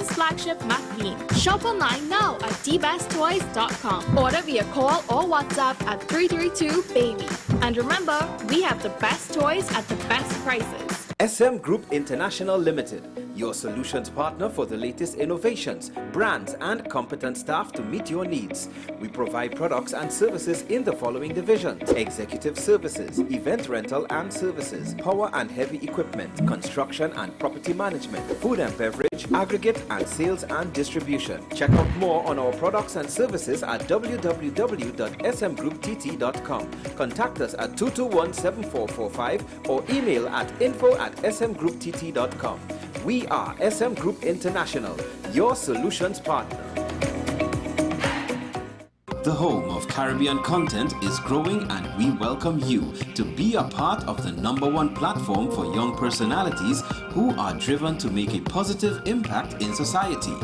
latest flagship magazine. Shop online now at dbesttoys.com. Order via call or WhatsApp at 332-BABY. And remember, we have the best toys at the best prices. SM Group International Limited, your solutions partner for the latest innovations, brands and competent staff to meet your needs. We provide products and services in the following divisions: executive services, event rental and services, power and heavy equipment, construction and property management, food and beverage, aggregate and sales and distribution. Check out more on our products and services at www.smgrouptt.com. Contact us at 221-7445 or email at info@smgrouptt.com. We are SM Group International, your solutions partner. The home of Caribbean content is growing, and we welcome you to be a part of the #1 platform for young personalities who are driven to make a positive impact in society.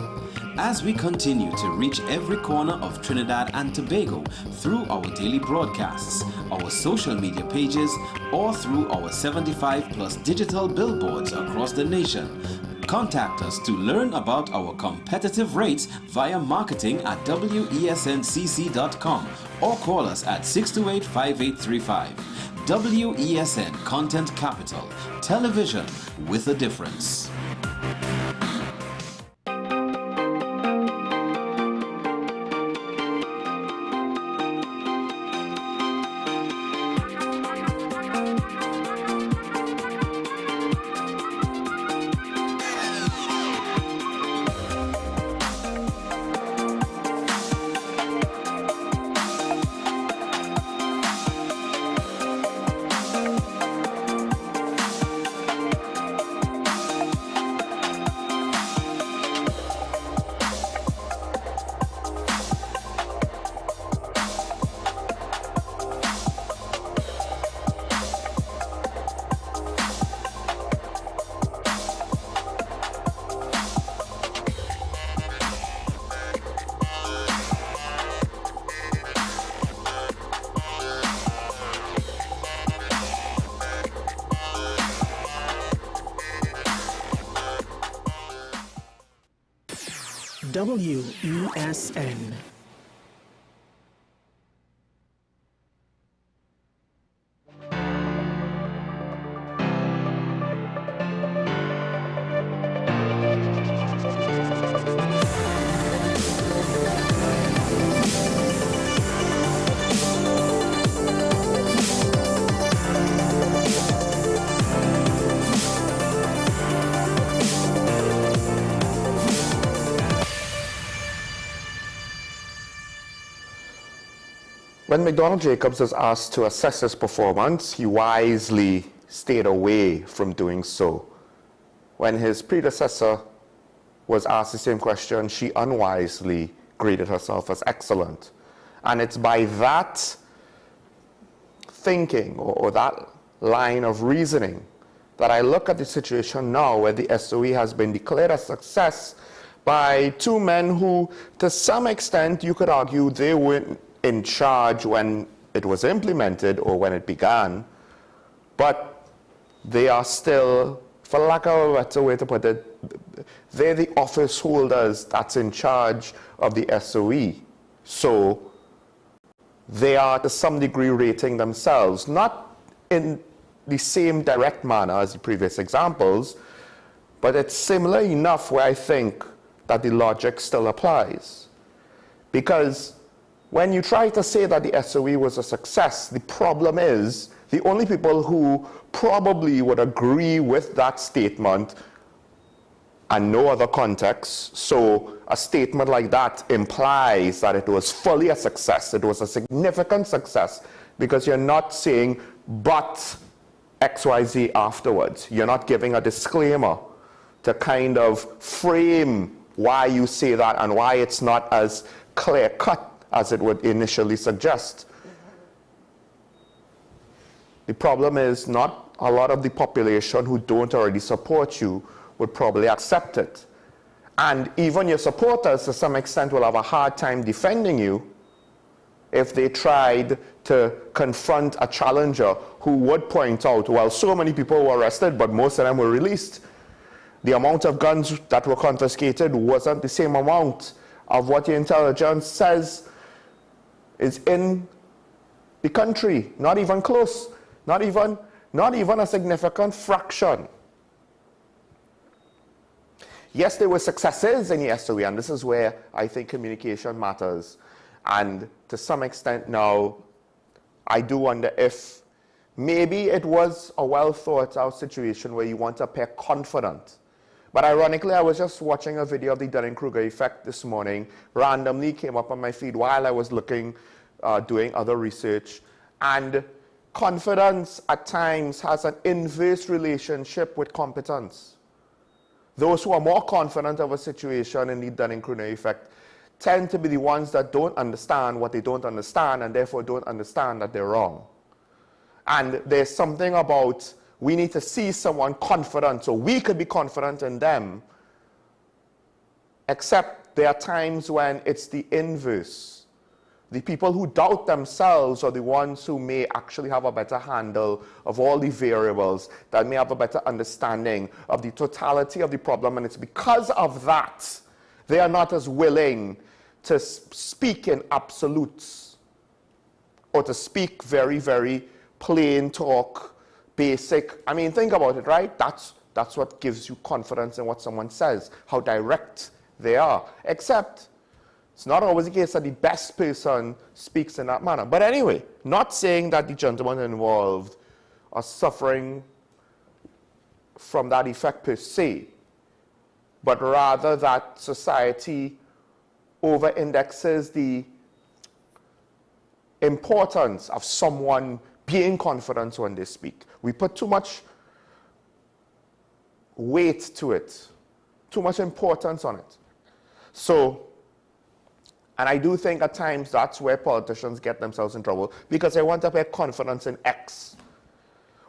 As we continue to reach every corner of Trinidad and Tobago through our daily broadcasts, our social media pages, or through our 75+ digital billboards across the nation, contact us to learn about our competitive rates via marketing at wesncc.com or call us at 628-5835. WESN Content Capital, television with a difference. WESN. When McDonald Jacobs was asked to assess his performance, he wisely stayed away from doing so. When his predecessor was asked the same question, she unwisely graded herself as excellent. And it's by that thinking or that line of reasoning that I look at the situation now where the SOE has been declared a success by two men who, to some extent, you could argue they weren't in charge when it was implemented or when it began, but they are still, for lack of a better way to put it, they're the office holders that's in charge of the SOE. So they are to some degree rating themselves, not in the same direct manner as the previous examples, but it's similar enough where I think that the logic still applies. Because when you try to say that the SOE was a success, the problem is the only people who probably would agree with that statement and no other context. So a statement like that implies that it was fully a success. It was a significant success because you're not saying but XYZ afterwards. You're not giving a disclaimer to kind of frame why you say that and why it's not as clear-cut as it would initially suggest. The problem is not a lot of the population who don't already support you would probably accept it. And even your supporters, to some extent, will have a hard time defending you if they tried to confront a challenger who would point out, well, so many people were arrested, but most of them were released. The amount of guns that were confiscated wasn't the same amount of what the intelligence says is in the country. Not even close. Not even a significant fraction. Yes, there were successes in the SOE, and this is where I think communication matters. And to some extent now, I do wonder if maybe it was a well thought out situation where you want to appear confident. But ironically, I was just watching a video of the Dunning-Kruger effect this morning, randomly came up on my feed while I was looking, doing other research. And confidence at times has an inverse relationship with competence. Those who are more confident of a situation in the Dunning-Kruger effect tend to be the ones that don't understand what they don't understand and therefore don't understand that they're wrong. And there's something about we need to see someone confident so we could be confident in them, except there are times when it's the inverse. The people who doubt themselves are the ones who may actually have a better handle of all the variables, that may have a better understanding of the totality of the problem, and it's because of that they are not as willing to speak in absolutes or to speak very, very plain talk, basic. I mean, think about it, right? That's what gives you confidence in what someone says, how direct they are. Except it's not always the case that the best person speaks in that manner. But anyway, not saying that the gentlemen involved are suffering from that effect per se, but rather that society over-indexes the importance of someone being confident when they speak. We put too much weight to it, too much importance on it. So, and I do think at times that's where politicians get themselves in trouble, because they want to have confidence in X.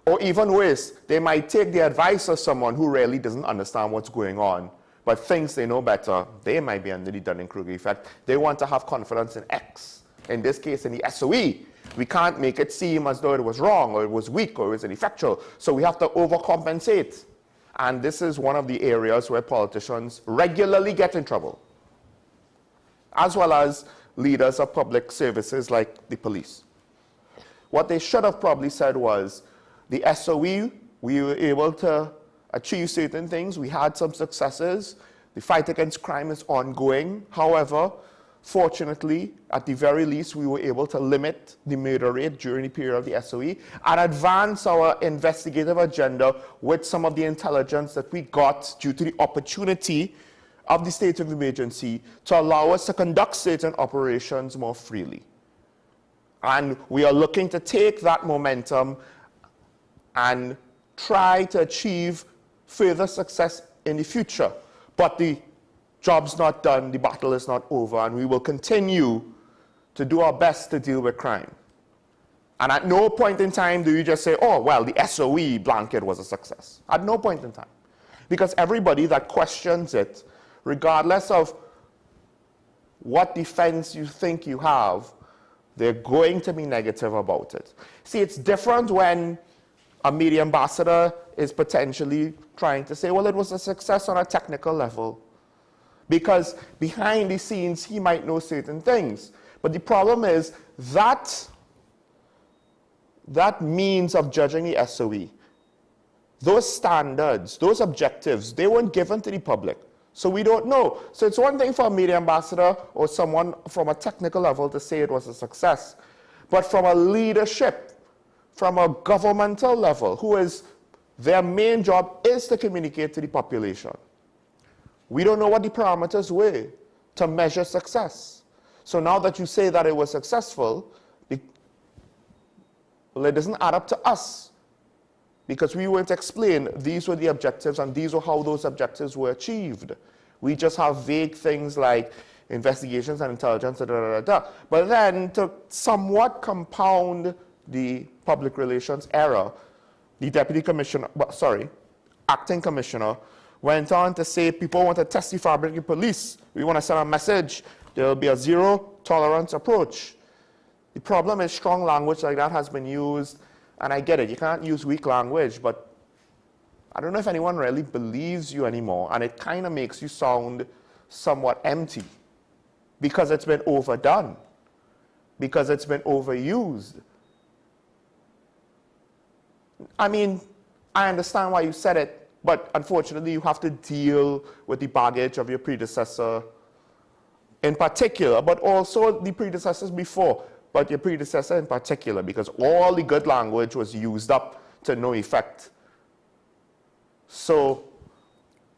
Or even worse, they might take the advice of someone who really doesn't understand what's going on, but thinks they know better. They might be under the Dunning-Kruger effect. They want to have confidence in X. In this case, in the SOE, we can't make it seem as though it was wrong, or it was weak, or it was ineffectual. So we have to overcompensate. And this is one of the areas where politicians regularly get in trouble, as well as leaders of public services like the police. What they should have probably said was, the SOE, we were able to achieve certain things. We had some successes. The fight against crime is ongoing. However, fortunately, at the very least, we were able to limit the murder rate during the period of the SOE and advance our investigative agenda with some of the intelligence that we got due to the opportunity of the state of emergency to allow us to conduct certain operations more freely. And we are looking to take that momentum and try to achieve further success in the future. But the job's not done, the battle is not over, and we will continue to do our best to deal with crime. And at no point in time do you just say, oh, well, the SOE blanket was a success. At no point in time. Because everybody that questions it, regardless of what defense you think you have, they're going to be negative about it. See, it's different when a media ambassador is potentially trying to say, well, it was a success on a technical level. Because behind the scenes, he might know certain things. But the problem is that means of judging the SOE, those standards, those objectives, they weren't given to the public. So we don't know. So it's one thing for a media ambassador or someone from a technical level to say it was a success. But from a leadership, from a governmental level, their main job is to communicate to the population. We don't know what the parameters were to measure success. So now that you say that it was successful, well, it doesn't add up to us, because we weren't explained these were the objectives and these were how those objectives were achieved. We just have vague things like investigations and intelligence, da, da, da, da. But then to somewhat compound the public relations error, the acting commissioner went on to say people want to test the fabric of police. We want to send a message. There will be a zero tolerance approach. The problem is strong language like that has been used, and I get it. You can't use weak language, but I don't know if anyone really believes you anymore, and it kind of makes you sound somewhat empty because it's been overdone, because it's been overused. I mean, I understand why you said it, but unfortunately you have to deal with the baggage of your predecessor in particular, but also the predecessors before, but your predecessor in particular, because all the good language was used up to no effect. So,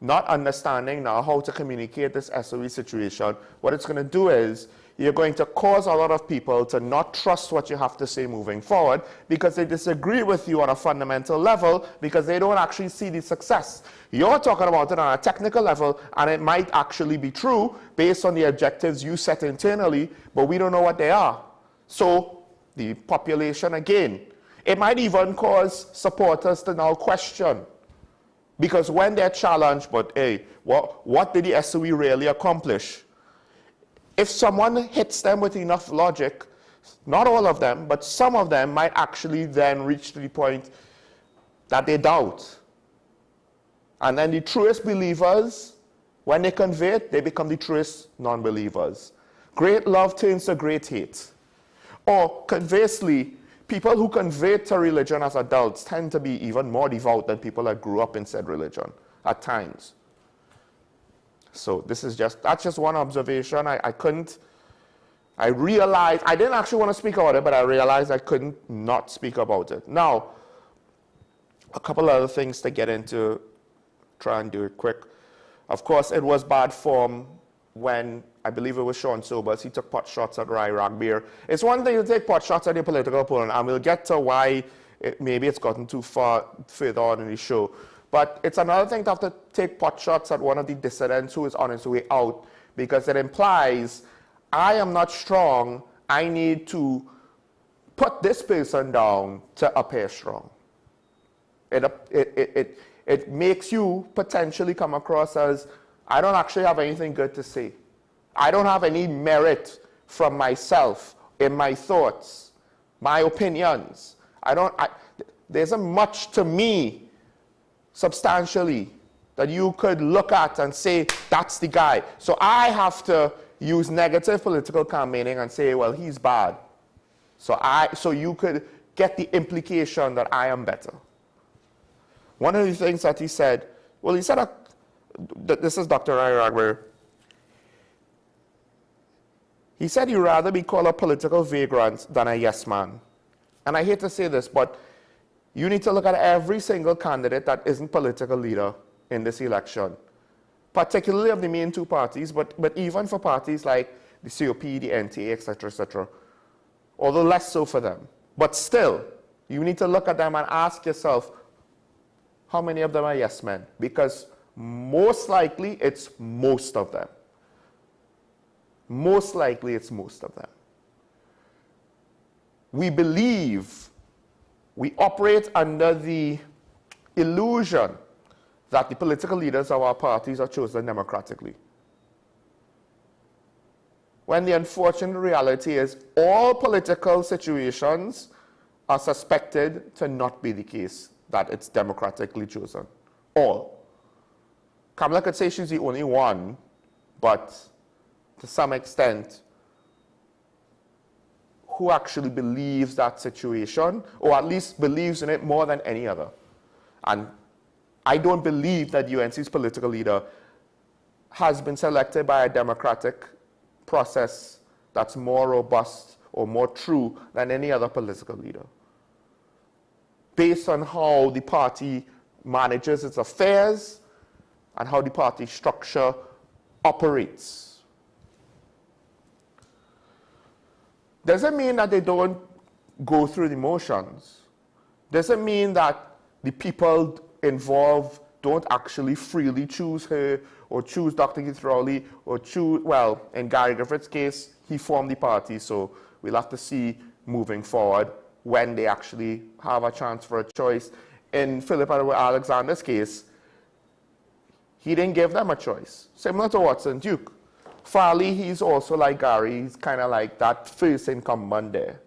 not understanding now how to communicate this SOE situation, what it's going to do is you're going to cause a lot of people to not trust what you have to say moving forward because they disagree with you on a fundamental level because they don't actually see the success. You're talking about it on a technical level, and it might actually be true based on the objectives you set internally, but we don't know what they are. So the population, again, it might even cause supporters to now question. Because when they're challenged, but hey, what did the SOE really accomplish? If someone hits them with enough logic, not all of them, but some of them might actually then reach to the point that they doubt. And then the truest believers, when they convey it, they become the truest non-believers. Great love turns to great hate. Or conversely, people who convert to religion as adults tend to be even more devout than people that grew up in said religion at times. So that's just one observation. I realized, I didn't actually want to speak about it, but I realized I couldn't not speak about it. Now, a couple other things to get into, try and do it quick. Of course, it was bad form when, I believe it was Sean Sobers, he took pot shots at Rai Ragbeer. It's one thing to take pot shots at your political opponent, and we'll get to why maybe it's gotten too far further on in the show. But it's another thing to have to take pot shots at one of the dissidents who is on his way out, because it implies, I am not strong, I need to put this person down to appear strong. It makes you potentially come across as, I don't actually have anything good to say. I don't have any merit from myself in my thoughts, my opinions. There isn't much to me substantially that you could look at and say, that's the guy. So I have to use negative political campaigning and say, well, he's bad. So you could get the implication that I am better. One of the things that he said, well, he said, this is Dr. Rai Ragbeer. He said he'd rather be called a political vagrant than a yes man. And I hate to say this, but you need to look at every single candidate that isn't political leader in this election, particularly of the main two parties, but even for parties like the COP, the NTA, etc., although less so for them. But still, you need to look at them and ask yourself, how many of them are yes men? Because most likely, it's most of them. Most likely, it's most of them. We believe, we operate under the illusion that the political leaders of our parties are chosen democratically. When the unfortunate reality is all political situations are suspected to not be the case, that it's democratically chosen. All. Kamala could say she's the only one, but to some extent, who actually believes that situation, or at least believes in it more than any other? And I don't believe that UNC's political leader has been selected by a democratic process that's more robust or more true than any other political leader, based on how the party manages its affairs and how the party structure operates. Doesn't mean that they don't go through the motions. Doesn't mean that the people involved don't actually freely choose her or choose Dr. Keith Rowley or choose, well, in Gary Griffith's case, he formed the party, so we'll have to see moving forward when they actually have a chance for a choice. In Philip Alexander's case, he didn't give them a choice, similar to Watson Duke. Farley, he's also like Gary, he's kind of like that first incumbent there.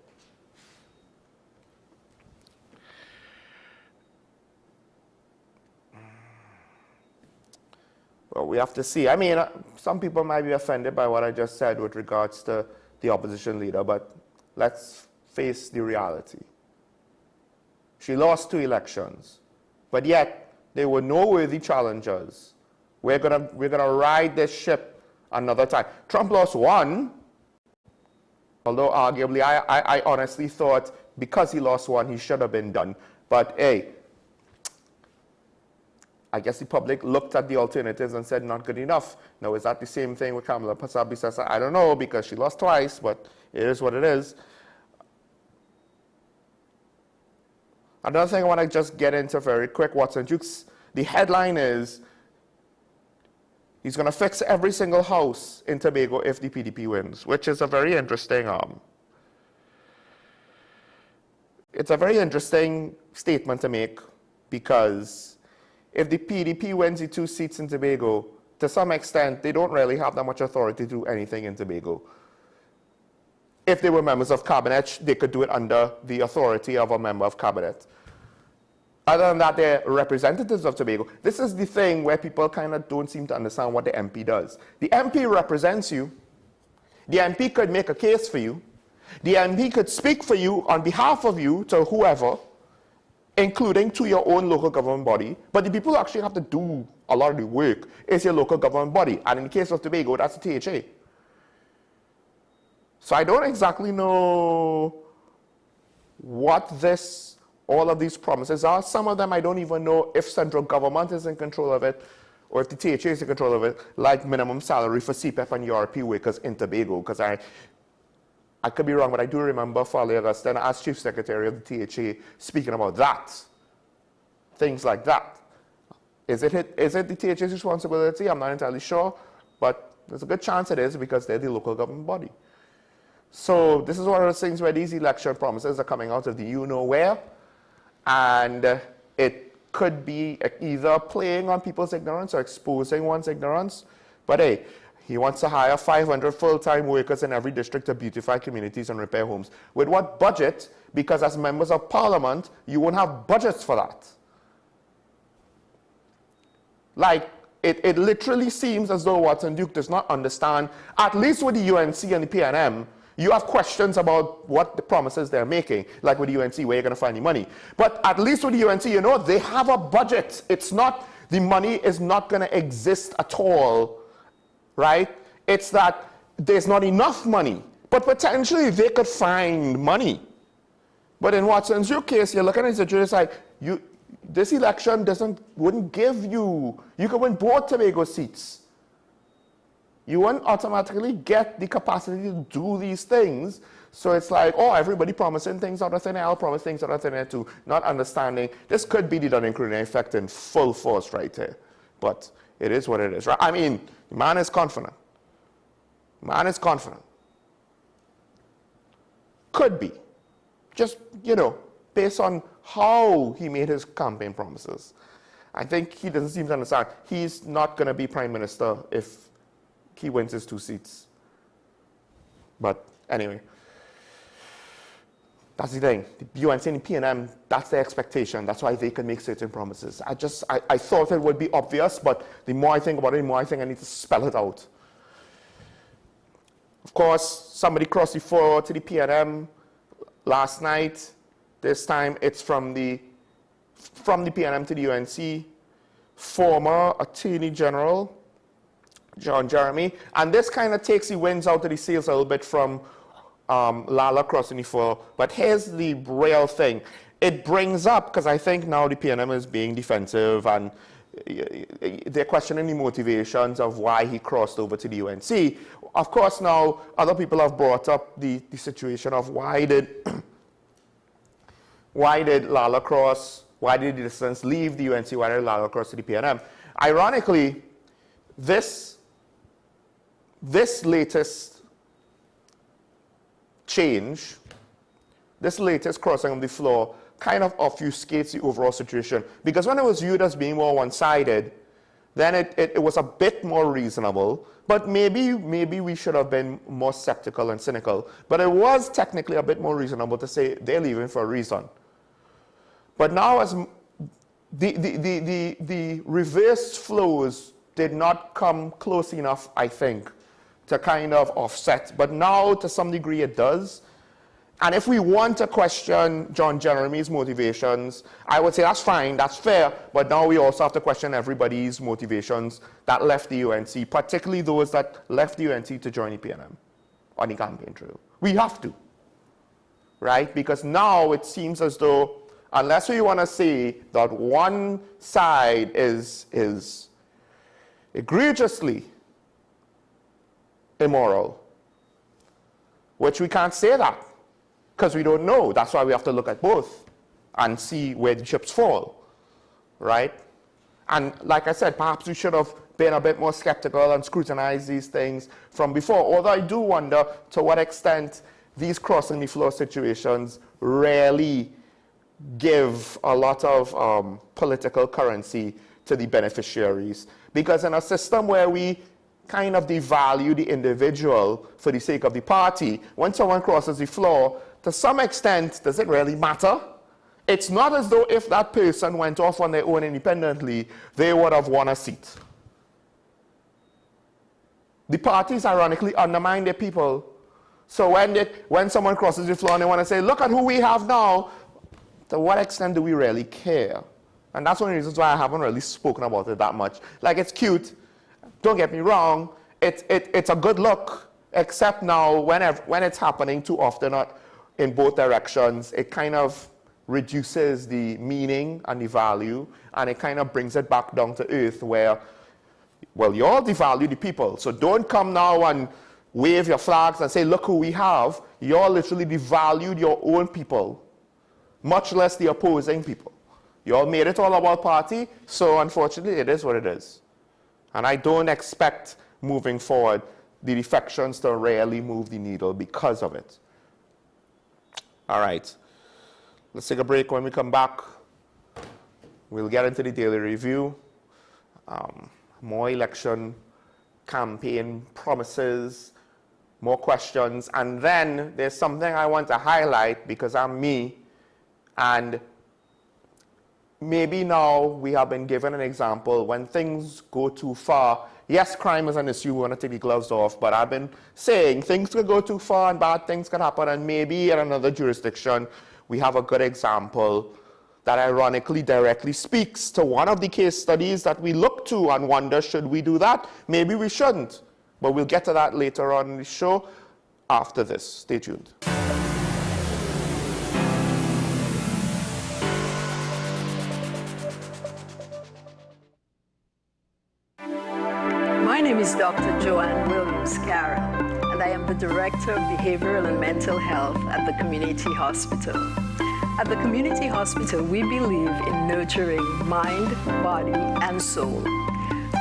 Well, we have to see. I mean, some people might be offended by what I just said with regards to the opposition leader, but let's face the reality. She lost 2 elections, but yet there were no worthy challengers. We're gonna ride this ship another time. Trump lost 1, although arguably I honestly thought because he lost 1, he should have been done. But hey, I guess the public looked at the alternatives and said not good enough. Now, is that the same thing with Kamala Parsabi-Sasa? I don't know, because she lost twice, but it is what it is. Another thing I want to just get into very quick, Watson Jukes, the headline is, he's going to fix every single house in Tobago if the PDP wins, which is a very interesting, it's a very interesting statement to make, because if the PDP wins the 2 seats in Tobago, to some extent, they don't really have that much authority to do anything in Tobago. If they were members of cabinet, they could do it under the authority of a member of cabinet. Other than that, they're representatives of Tobago. This is the thing where people kind of don't seem to understand what the MP does. The MP represents you. The MP could make a case for you. The MP could speak for you on behalf of you to whoever, including to your own local government body, but the people who actually have to do a lot of the work is your local government body, and in the case of Tobago, that's the THA. So I don't exactly know what all of these promises are. Some of them I don't even know if central government is in control of it, or if the THA is in control of it, like minimum salary for CPEP and URP workers in Tobago, because I could be wrong, but I do remember Farley Augustine as Chief Secretary of the THA speaking about that. Things like that. Is it the THA's responsibility? I'm not entirely sure, but there's a good chance it is because they're the local government body. So this is one of those things where these election promises are coming out of the you-know-where, and it could be either playing on people's ignorance or exposing one's ignorance, but hey, he wants to hire 500 full-time workers in every district to beautify communities and repair homes. With what budget? Because as members of parliament, you won't have budgets for that. Like, it literally seems as though Watson Duke does not understand, at least with the UNC and the PNM, you have questions about what the promises they're making, like with the UNC, where you're going to find the money. But at least with the UNC, you know, they have a budget. It's not, the money is not going to exist at all. Right? It's that there's not enough money, but potentially they could find money. But in Watson's case, you're looking at the situation like, this election wouldn't give you could win both Tobago seats. You wouldn't automatically get the capacity to do these things. So it's like, oh, everybody promising things out of thin air, I'll promise things out of thin air too, not understanding. This could be the Dunning-Kruger effect in full force right here. But it is what it is, right? I mean, the man is confident. Man is confident. Could be. Just, you know, based on how he made his campaign promises. I think he doesn't seem to understand. He's not going to be prime minister if he wins his 2 seats. But anyway, that's the thing. The UNC and the PNM, that's their expectation. That's why they can make certain promises. I thought it would be obvious, but the more I think about it, the more I think I need to spell it out. Of course, somebody crossed the floor to the PNM last night. This time it's from the PNM to the UNC, former Attorney General John Jeremy. And this kind of takes the winds out of the sails a little bit from Lala crossing the floor. But here's the real thing. It brings up, because I think now the PNM is being defensive and they're questioning the motivations of why he crossed over to the UNC. Of course, now other people have brought up the situation of why did Lala cross, why did the distance leave the UNC, why did Lala cross to the PNM? Ironically, this latest change, this latest crossing of the floor kind of obfuscates the overall situation. Because when it was viewed as being more one-sided, then it was a bit more reasonable. But maybe we should have been more skeptical and cynical. But it was technically a bit more reasonable to say they're leaving for a reason. But now as the reverse flows did not come close enough, I think, to kind of offset. But now, to some degree, it does. And if we want to question John Jeremy's motivations, I would say that's fine, that's fair, but now we also have to question everybody's motivations that left the UNC, particularly those that left the UNC to join the PNM on the campaign trail. We have to, right? Because now it seems as though, unless we want to say that one side is egregiously immoral, which we can't say that, because we don't know. That's why we have to look at both and see where the chips fall, right? And like I said, perhaps we should have been a bit more skeptical and scrutinized these things from before. Although I do wonder to what extent these crossing the floor situations really give a lot of political currency to the beneficiaries. Because in a system where we kind of devalue the individual for the sake of the party, when someone crosses the floor, to some extent, does it really matter? It's not as though if that person went off on their own independently, they would have won a seat. The parties ironically undermine their people. So when someone crosses the floor and they want to say, look at who we have now, to what extent do we really care? And that's one of the reasons why I haven't really spoken about it that much. Like, it's cute, don't get me wrong, it's a good look, except now when it's happening too often in both directions, it kind of reduces the meaning and the value, and it kind of brings it back down to earth where, well, you all devalue the people, so don't come now and wave your flags and say, look who we have. You all literally devalued your own people, much less the opposing people. You all made it all about party, so unfortunately it is what it is. And I don't expect moving forward the defections to really move the needle because of it. All right, let's take a break. When we come back, we'll get into the daily review, more election campaign promises, more questions, and then there's something I want to highlight because I'm me, and maybe now we have been given an example when things go too far. Yes, crime is an issue, we want to take the gloves off, but I've been saying things could go too far and bad things could happen, and maybe in another jurisdiction we have a good example that ironically directly speaks to one of the case studies that we look to and wonder, should we do that? Maybe we shouldn't, but we'll get to that later on in the show after this. Stay tuned. My name is Dr. Joanne Williams-Carroll, and I am the Director of Behavioral and Mental Health at the Community Hospital. At the Community Hospital, we believe in nurturing mind, body, and soul.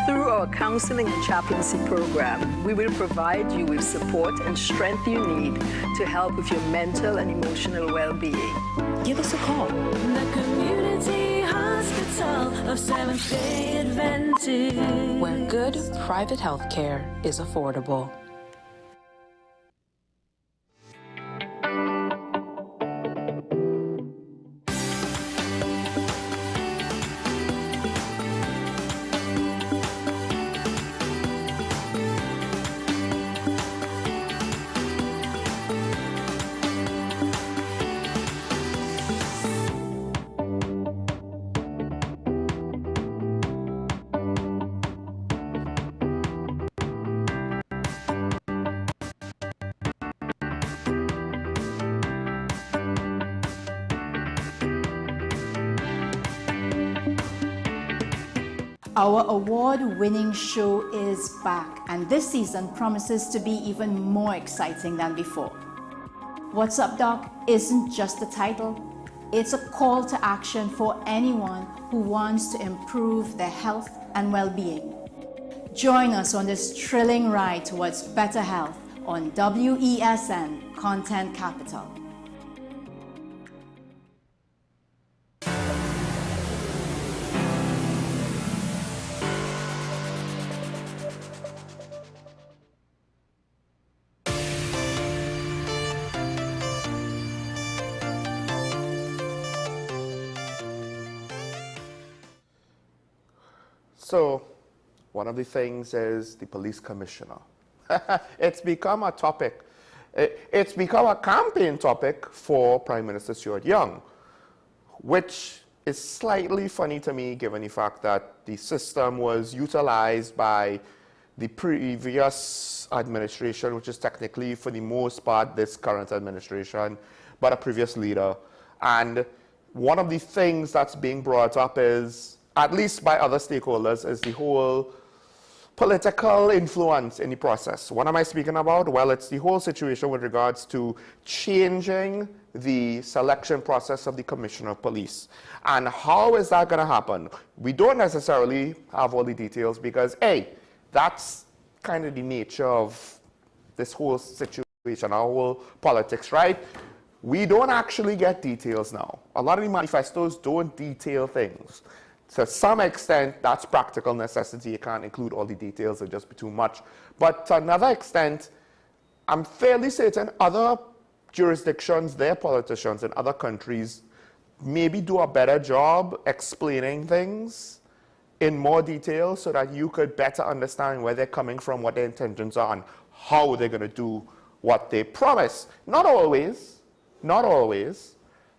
Through our counseling and chaplaincy program, we will provide you with support and strength you need to help with your mental and emotional well-being. Give us a call. The Community Hospital of Seventh-day Adventist, where good private health care is affordable. Our award-winning show is back, and this season promises to be even more exciting than before. What's Up, Doc isn't just a title, it's a call to action for anyone who wants to improve their health and well-being. Join us on this thrilling ride towards better health on WESN Content Capital. So, One of the things is the police commissioner. It's become a topic. It's become a campaign topic for Prime Minister Stuart Young, which is slightly funny to me given the fact that the system was utilized by the previous administration, which is technically, for the most part, this current administration, but a previous leader. And one of the things that's being brought up is, at least by other stakeholders, is the whole political influence in the process. What am I speaking about? Well, it's the whole situation with regards to changing the selection process of the Commissioner of Police. And how is that going to happen? We don't necessarily have all the details because, A, that's kind of the nature of this whole situation, our whole politics, right? We don't actually get details now. A lot of the manifestos don't detail things. To some extent, that's practical necessity. You can't include all the details, it'd just be too much. But to another extent, I'm fairly certain other jurisdictions, their politicians in other countries, maybe do a better job explaining things in more detail so that you could better understand where they're coming from, what their intentions are, and how they're going to do what they promise. Not always,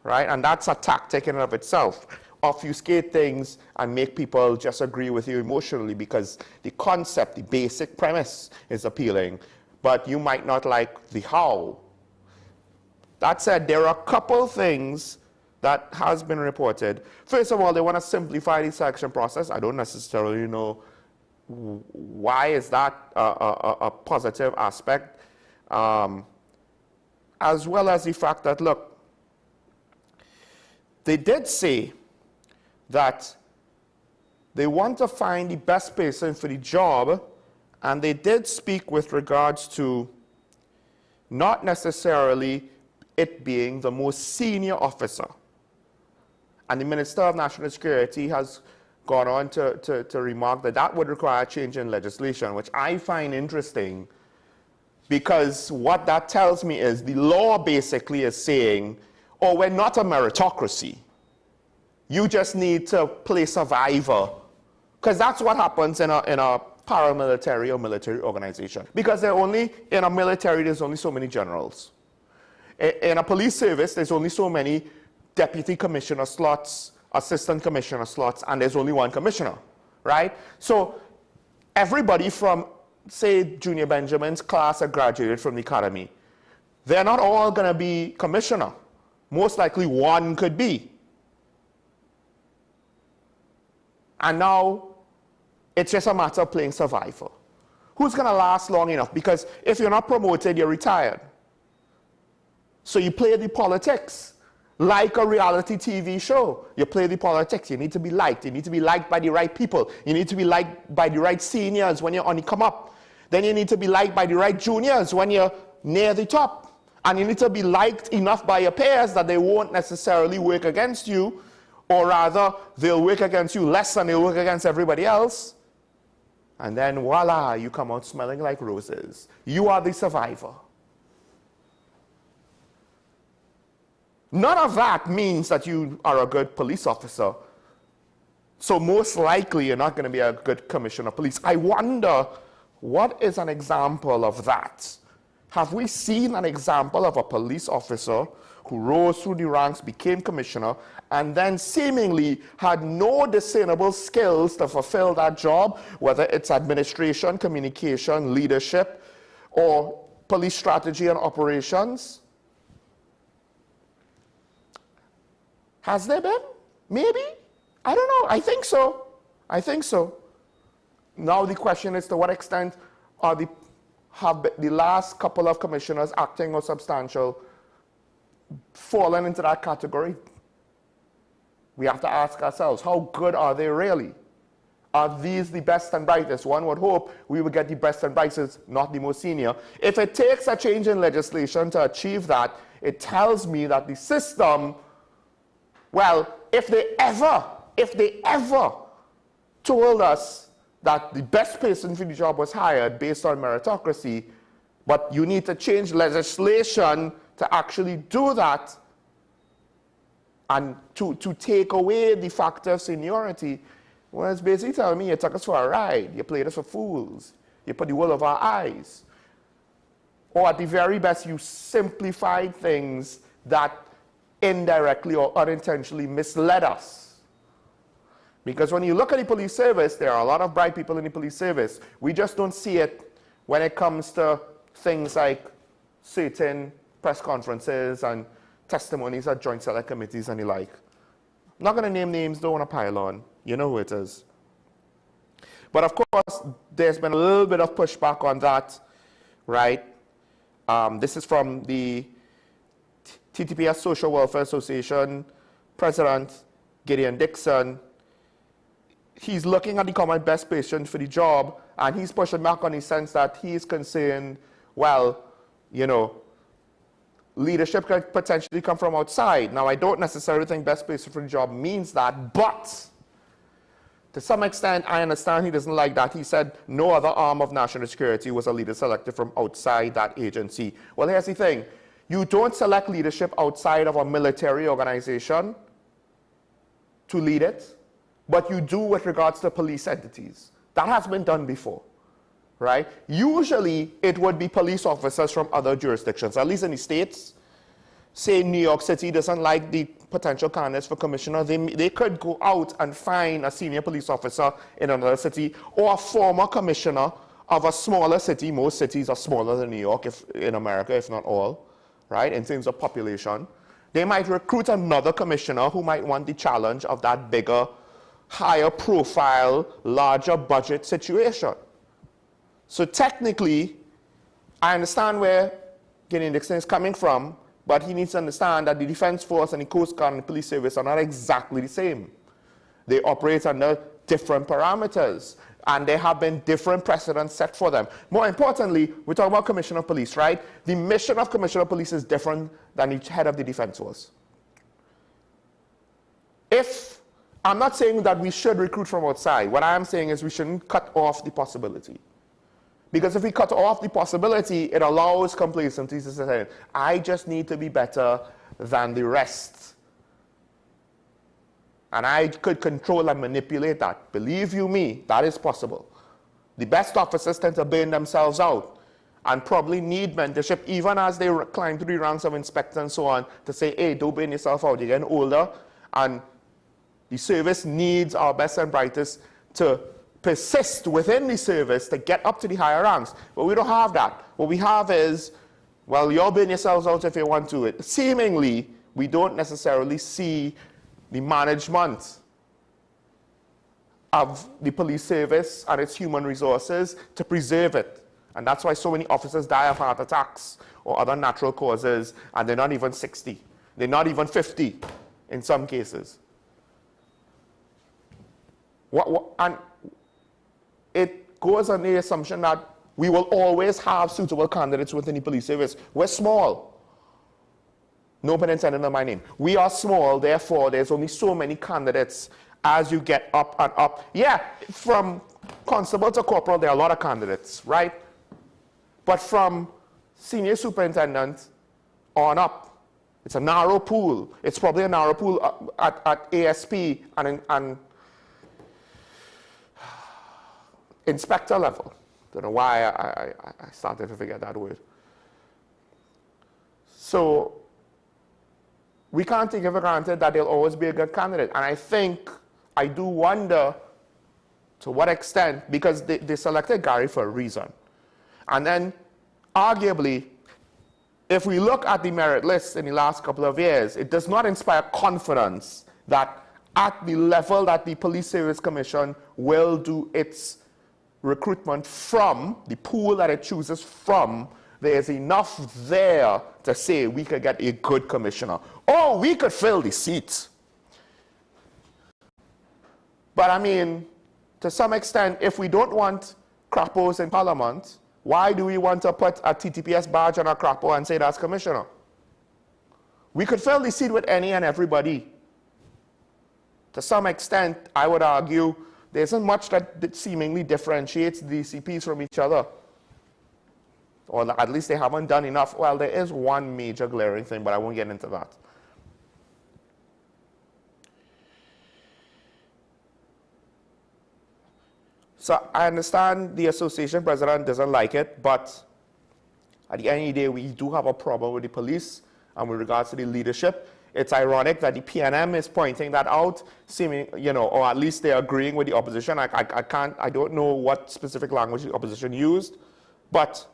right? And that's a tactic in and of itself. Obfuscate things and make people just agree with you emotionally because the concept, the basic premise is appealing, but you might not like the how. That said, there are a couple things that has been reported. First of all, they want to simplify the selection process. I don't necessarily know why is that a positive aspect, as well as the fact that, look, they did say that they want to find the best person for the job, and they did speak with regards to not necessarily it being the most senior officer. And the Minister of National Security has gone on to remark that that would require a change in legislation, which I find interesting because what that tells me is the law basically is saying, oh, we're not a meritocracy. You just need to play survivor. Because that's what happens in a paramilitary or military organization. Because in a military, there's only so many generals. In a police service, there's only so many deputy commissioner slots, assistant commissioner slots, and there's only one commissioner, right? So everybody from, say, Junior Benjamin's class that graduated from the academy, they're not all going to be commissioner. Most likely one could be. And now it's just a matter of playing survivor. Who's going to last long enough? Because if you're not promoted, you're retired. So you play the politics like a reality TV show. You play the politics. You need to be liked. You need to be liked by the right people. You need to be liked by the right seniors when you're on the come up. Then you need to be liked by the right juniors when you're near the top. And you need to be liked enough by your peers that they won't necessarily work against you, or rather, they'll work against you less than they'll work against everybody else. And then voila, you come out smelling like roses. You are the survivor. None of that means that you are a good police officer. So most likely, you're not going to be a good commissioner of police. I wonder, what is an example of that? Have we seen an example of a police officer who rose through the ranks, became commissioner, and then seemingly had no discernible skills to fulfill that job, whether it's administration, communication, leadership, or police strategy and operations? Has there been? Maybe? I don't know. I think so. I think so. Now the question is, to what extent have the last couple of commissioners acting or substantial fallen into that category? We have to ask ourselves, how good are they really? Are these the best and brightest? One would hope we would get the best and brightest, not the most senior. If it takes a change in legislation to achieve that, it tells me that the system, well, if they ever told us that the best person for the job was hired based on meritocracy, but you need to change legislation to actually do that and to take away the factor of seniority, Well, it's basically telling me you took us for a ride. You played us for fools. You put the wool over our eyes. Or at the very best, you simplified things that indirectly or unintentionally misled us. Because when you look at the police service, there are a lot of bright people in the police service. We just don't see it when it comes to things like certain press conferences and testimonies at joint select committees and the like. I'm not going to name names, don't want to pile on. You know who it is. But of course, there's been a little bit of pushback on that, right? This is from the TTPS Social Welfare Association President Gideon Dixon. He's looking at the common best patient for the job, and he's pushing back on the sense that he's concerned, well, you know, leadership could potentially come from outside. Now, I don't necessarily think best patient for the job means that, but to some extent, I understand he doesn't like that. He said no other arm of national security was a leader selected from outside that agency. Well, here's the thing. You don't select leadership outside of a military organization to lead it, but you do with regards to police entities. That has been done before, right? Usually, it would be police officers from other jurisdictions, at least in the States. Say New York City doesn't like the potential candidates for commissioner, they could go out and find a senior police officer in another city or a former commissioner of a smaller city. Most cities are smaller than New York in America, if not all, right, in terms of population. They might recruit another commissioner who might want the challenge of that bigger, higher profile, larger budget situation. So technically, I understand where Gideon Dixon is coming from, but he needs to understand that the Defense Force and the Coast Guard and the Police Service are not exactly the same. They operate under different parameters, and there have been different precedents set for them. More importantly, we're talking about Commissioner of Police, right? The mission of Commissioner of Police is different than the head of the Defense Force. I'm not saying that we should recruit from outside. What I am saying is we shouldn't cut off the possibility. Because if we cut off the possibility, it allows complacency to set in. I just need to be better than the rest. And I could control and manipulate that. Believe you me, that is possible. The best officers tend to burn themselves out and probably need mentorship, even as they climb through the ranks of inspector and so on, to say, hey, don't burn yourself out. You're getting older, and the service needs our best and brightest to persist within the service to get up to the higher ranks. But we don't have that. What we have is, well, you'll burn yourselves out if you want to. Seemingly, we don't necessarily see the management of the police service and its human resources to preserve it. And that's why so many officers die of heart attacks or other natural causes, and they're not even 60. They're not even 50 in some cases. And it goes on the assumption that we will always have suitable candidates within the police service. We're small. No pun intended on my name. We are small, therefore there's only so many candidates as you get up and up. Yeah, from constable to corporal, there are a lot of candidates, right? But from senior superintendent on up, it's a narrow pool. It's probably a narrow pool at ASP and inspector level. Don't know why I started to forget that word. So we can't take it for granted that there'll always be a good candidate. And I think, I do wonder to what extent, because they selected Gary for a reason. And then, arguably, if we look at the merit list in the last couple of years, it does not inspire confidence that at the level that the Police Service Commission will do its recruitment from, the pool that it chooses from, there's enough there to say we could get a good commissioner. Or we could fill the seat. But I mean, to some extent, if we don't want crappos in Parliament, why do we want to put a TTPS badge on a crapo and say that's commissioner? We could fill the seat with any and everybody. To some extent, I would argue, there isn't much that seemingly differentiates the CPs from each other. Or at least they haven't done enough. Well, there is one major glaring thing, but I won't get into that. So I understand the association president doesn't like it, but at the end of the day, we do have a problem with the police and with regards to the leadership. It's ironic that the PNM is pointing that out, seeming, or at least they're agreeing with the opposition. I don't know what specific language the opposition used, but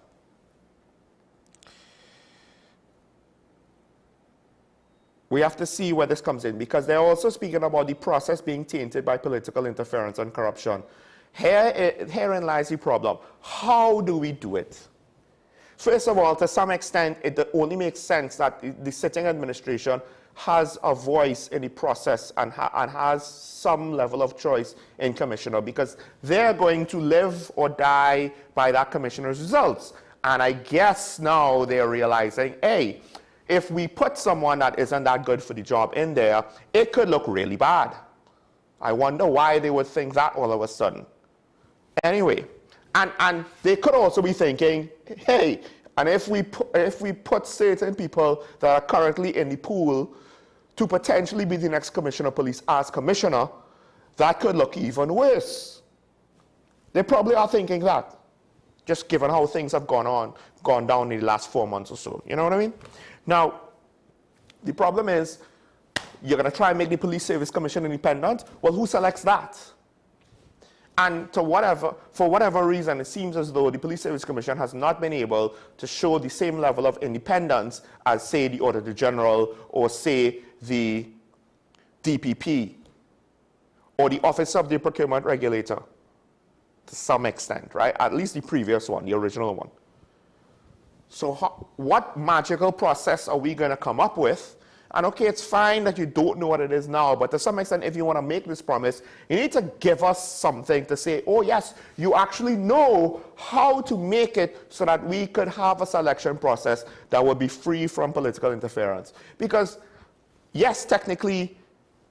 we have to see where this comes in, because they're also speaking about the process being tainted by political interference and corruption. Herein lies the problem. How do we do it? First of all, to some extent, it only makes sense that the sitting administration has a voice in the process and has some level of choice in commissioner, because they're going to live or die by that commissioner's results. And I guess now they're realizing, hey, if we put someone that isn't that good for the job in there, it could look really bad. I wonder why they would think that all of a sudden. Anyway, and they could also be thinking, hey, and if we put certain people that are currently in the pool to potentially be the next commissioner of police as commissioner, that could look even worse. They probably are thinking that, just given how things have gone down in the last 4 months or so. You know what I mean? Now, the problem is, you're going to try and make the Police Service Commission independent. Well, who selects that? And for whatever reason, it seems as though the Police Service Commission has not been able to show the same level of independence as, say, the Auditor General or, say, the DPP or the Office of the Procurement Regulator, to some extent, right? At least the previous one, the original one. So what magical process are we going to come up with? And okay, it's fine that you don't know what it is now, but to some extent, if you want to make this promise, you need to give us something to say, oh yes, you actually know how to make it so that we could have a selection process that would be free from political interference. Because yes, technically,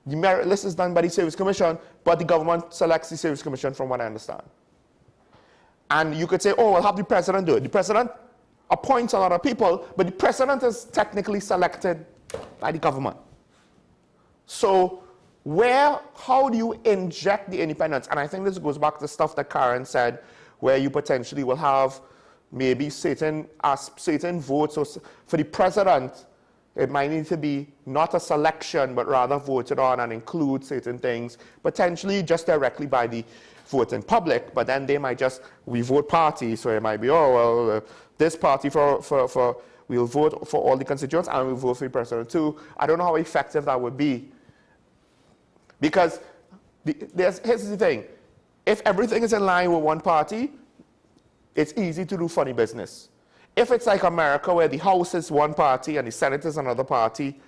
the merit list is done by the Service Commission, but the government selects the Service Commission from what I understand. And you could say, oh, we'll have the president do it. The president appoints a lot of people, but the president is technically selected by the government. So how do you inject the independence? And I think this goes back to stuff that Karen said, where you potentially will have maybe certain votes. So for the president, it might need to be not a selection, but rather voted on and include certain things, potentially just directly by the voting public, but then they might we vote party, so it might be, oh, well, this party we'll vote for all the constituents and we'll vote for the president too. I don't know how effective that would be. Because here's the thing. If everything is in line with one party, it's easy to do funny business. If it's like America, where the House is one party and the Senate is another party,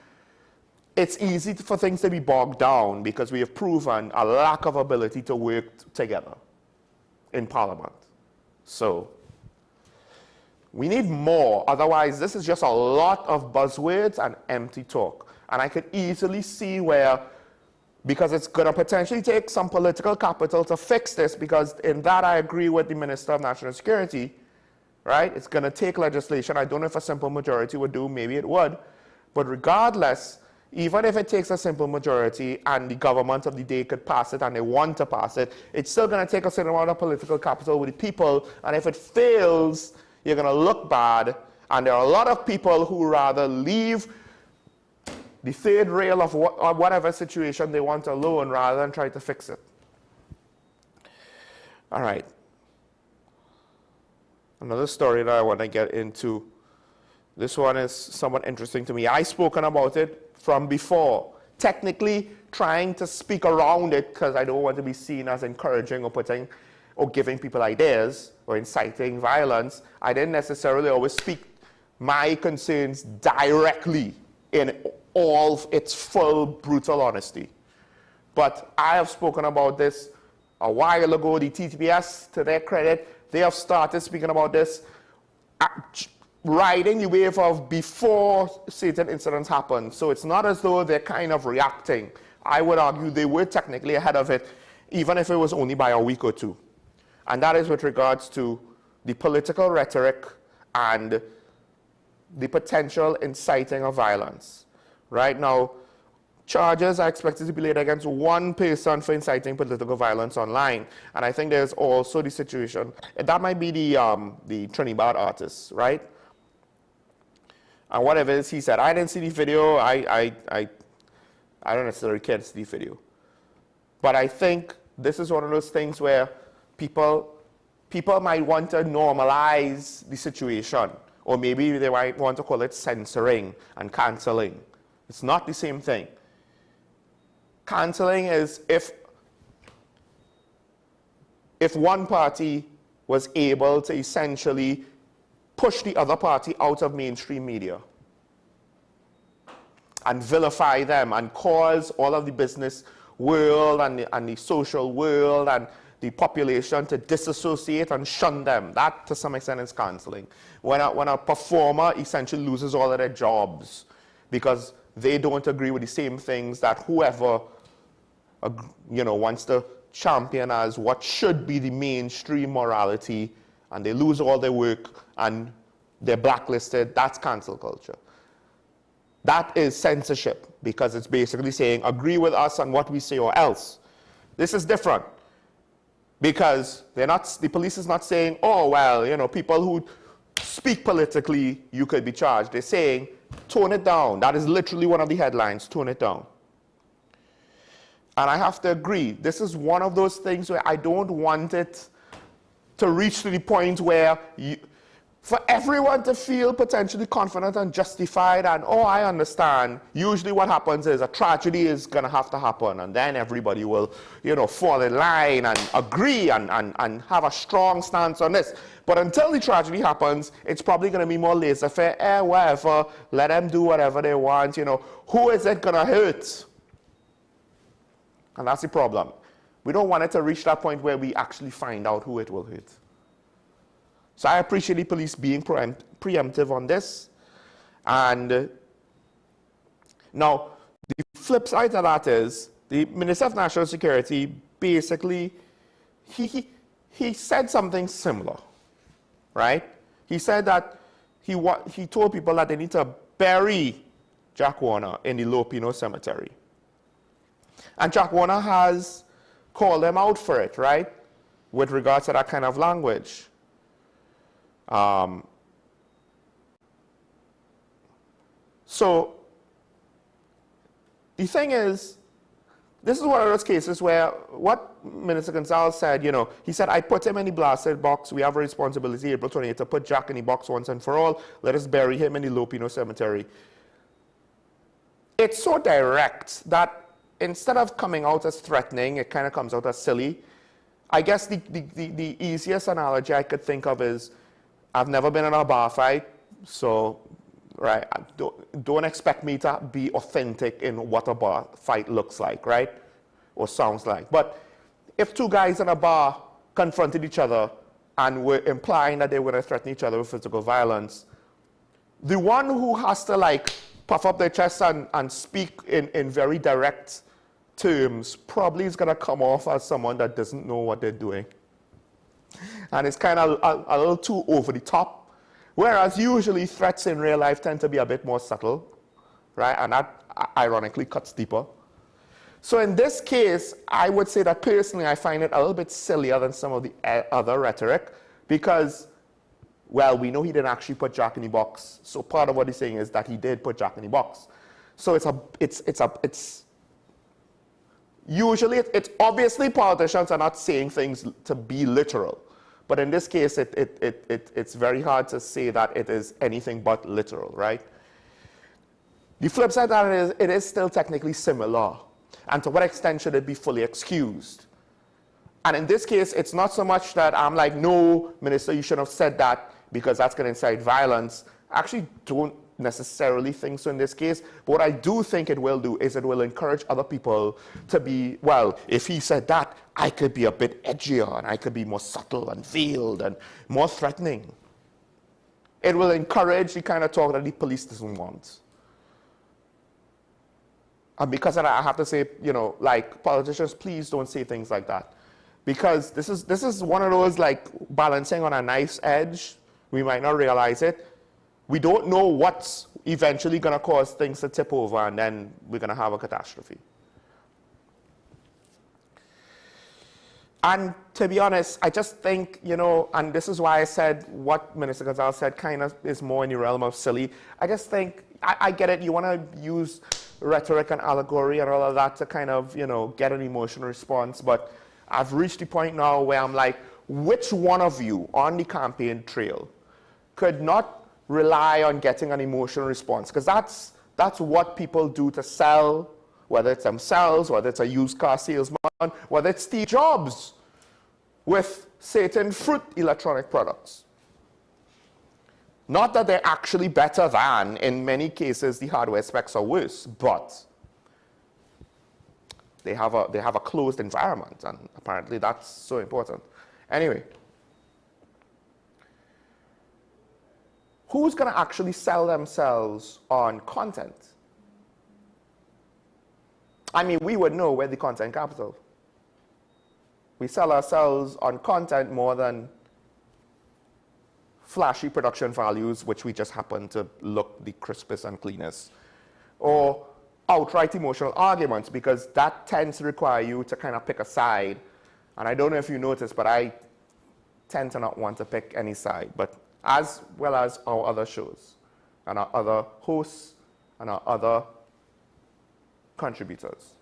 it's easy for things to be bogged down because we have proven a lack of ability to work together in Parliament. So we need more. Otherwise, this is just a lot of buzzwords and empty talk. And I could easily see where, because it's going to potentially take some political capital to fix this, because in that I agree with the Minister of National Security, right? It's going to take legislation. I don't know if a simple majority would do. Maybe it would. But regardless, even if it takes a simple majority and the government of the day could pass it and they want to pass it, it's still going to take a certain amount of political capital with the people. And if it fails, you're going to look bad. And there are a lot of people who rather leave the third rail of whatever situation they want alone rather than try to fix it. All right. Another story that I want to get into. This one is somewhat interesting to me. I've spoken about it from before. Technically, trying to speak around it because I don't want to be seen as encouraging or giving people ideas or inciting violence. I didn't necessarily always speak my concerns directly in all its full, brutal honesty. But I have spoken about this a while ago. The TTPS, to their credit, they have started speaking about this, riding the wave of before certain incidents happen. So it's not as though they're kind of reacting. I would argue they were technically ahead of it, even if it was only by a week or two. And that is with regards to the political rhetoric and the potential inciting of violence. Right now, charges are expected to be laid against one person for inciting political violence online. And I think there's also the situation, that might be the Trinidad artist, right? And whatever it is he said, I didn't see the video, I don't necessarily care to see the video. But I think this is one of those things where people might want to normalize the situation, or maybe they might want to call it censoring and canceling. It's not the same thing. Canceling is if one party was able to essentially push the other party out of mainstream media and vilify them and cause all of the business world and the social world and the population to disassociate and shun them. That, to some extent, is canceling. When a performer essentially loses all of their jobs because they don't agree with the same things that whoever wants to champion as what should be the mainstream morality, and they lose all their work and they're blacklisted, that's cancel culture. That is censorship, because it's basically saying, agree with us on what we say or else. This is different, because the police is not saying, oh, well, people who speak politically, you could be charged. They're saying, tone it down. That is literally one of the headlines, tone it down. And I have to agree, this is one of those things where I don't want it to reach to the point where for everyone to feel potentially confident and justified and, oh, I understand. Usually what happens is a tragedy is going to have to happen, and then everybody will, fall in line and agree and have a strong stance on this. But until the tragedy happens, it's probably going to be more laissez-faire, whatever, let them do whatever they want, Who is it going to hurt? And that's the problem. We don't want it to reach that point where we actually find out who it will hurt. So I appreciate the police being preemptive on this. And now, the flip side of that is, the Minister of National Security basically, he said something similar, right? He said that he told people that they need to bury Jack Warner in the Lopino Cemetery. And Jack Warner has called them out for it, right? With regards to that kind of language. So the thing is, this is one of those cases where what Minister Gonzalez said, he said, I put him in the blasted box. We have a responsibility, April 28th, to put Jack in the box once and for all. Let us bury him in the Lopino Cemetery. It's so direct that instead of coming out as threatening, it kind of comes out as silly. I guess the easiest analogy I could think of is, I've never been in a bar fight, so right, don't expect me to be authentic in what a bar fight looks like, right? Or sounds like. But if two guys in a bar confronted each other and were implying that they were going to threaten each other with physical violence, the one who has to puff up their chest and speak in very direct terms probably is going to come off as someone that doesn't know what they're doing. And it's kind of a little too over the top. Whereas usually threats in real life tend to be a bit more subtle, right? And that ironically cuts deeper. So in this case, I would say that personally I find it a little bit sillier than some of the other rhetoric, because, well, we know he didn't actually put Jack in the box. So part of what he's saying is that he did put Jack in the box. So it's usually, it's obviously politicians are not saying things to be literal. But in this case, it's very hard to say that it is anything but literal, right? The flip side of that is, it is still technically similar. And to what extent should it be fully excused? And in this case, it's not so much that I'm like, no, Minister, you shouldn't have said that because that's going to incite violence. I actually don't necessarily think so in this case. But what I do think it will do is it will encourage other people to be, well, if he said that, I could be a bit edgier and I could be more subtle and veiled and more threatening. It will encourage the kind of talk that the police doesn't want. And because of that, I have to say, politicians, please don't say things like that. Because this is one of those balancing on a knife's edge. We might not realize it. We don't know what's eventually going to cause things to tip over, and then we're going to have a catastrophe. And to be honest, I just think, you know, and this is why I said what Minister Gonzalez said kind of is more in the realm of silly. I just think, I get it, you want to use rhetoric and allegory and all of that to kind of, you know, get an emotional response, but I've reached the point now where I'm like, which one of you on the campaign trail could not rely on getting an emotional response? Because that's what people do to sell, whether it's themselves, whether it's a used car salesman, whether it's Steve Jobs with certain fruit electronic products. Not that they're actually better than, in many cases the hardware specs are worse, but they have a closed environment, and apparently that's so important. Anyway, who's going to actually sell themselves on content? I mean, we would know we're the content capital. We sell ourselves on content more than flashy production values, which we just happen to look the crispest and cleanest, or outright emotional arguments, because that tends to require you to kind of pick a side. And I don't know if you noticed, but I tend to not want to pick any side, but as well as our other shows and our other hosts and our other contributors.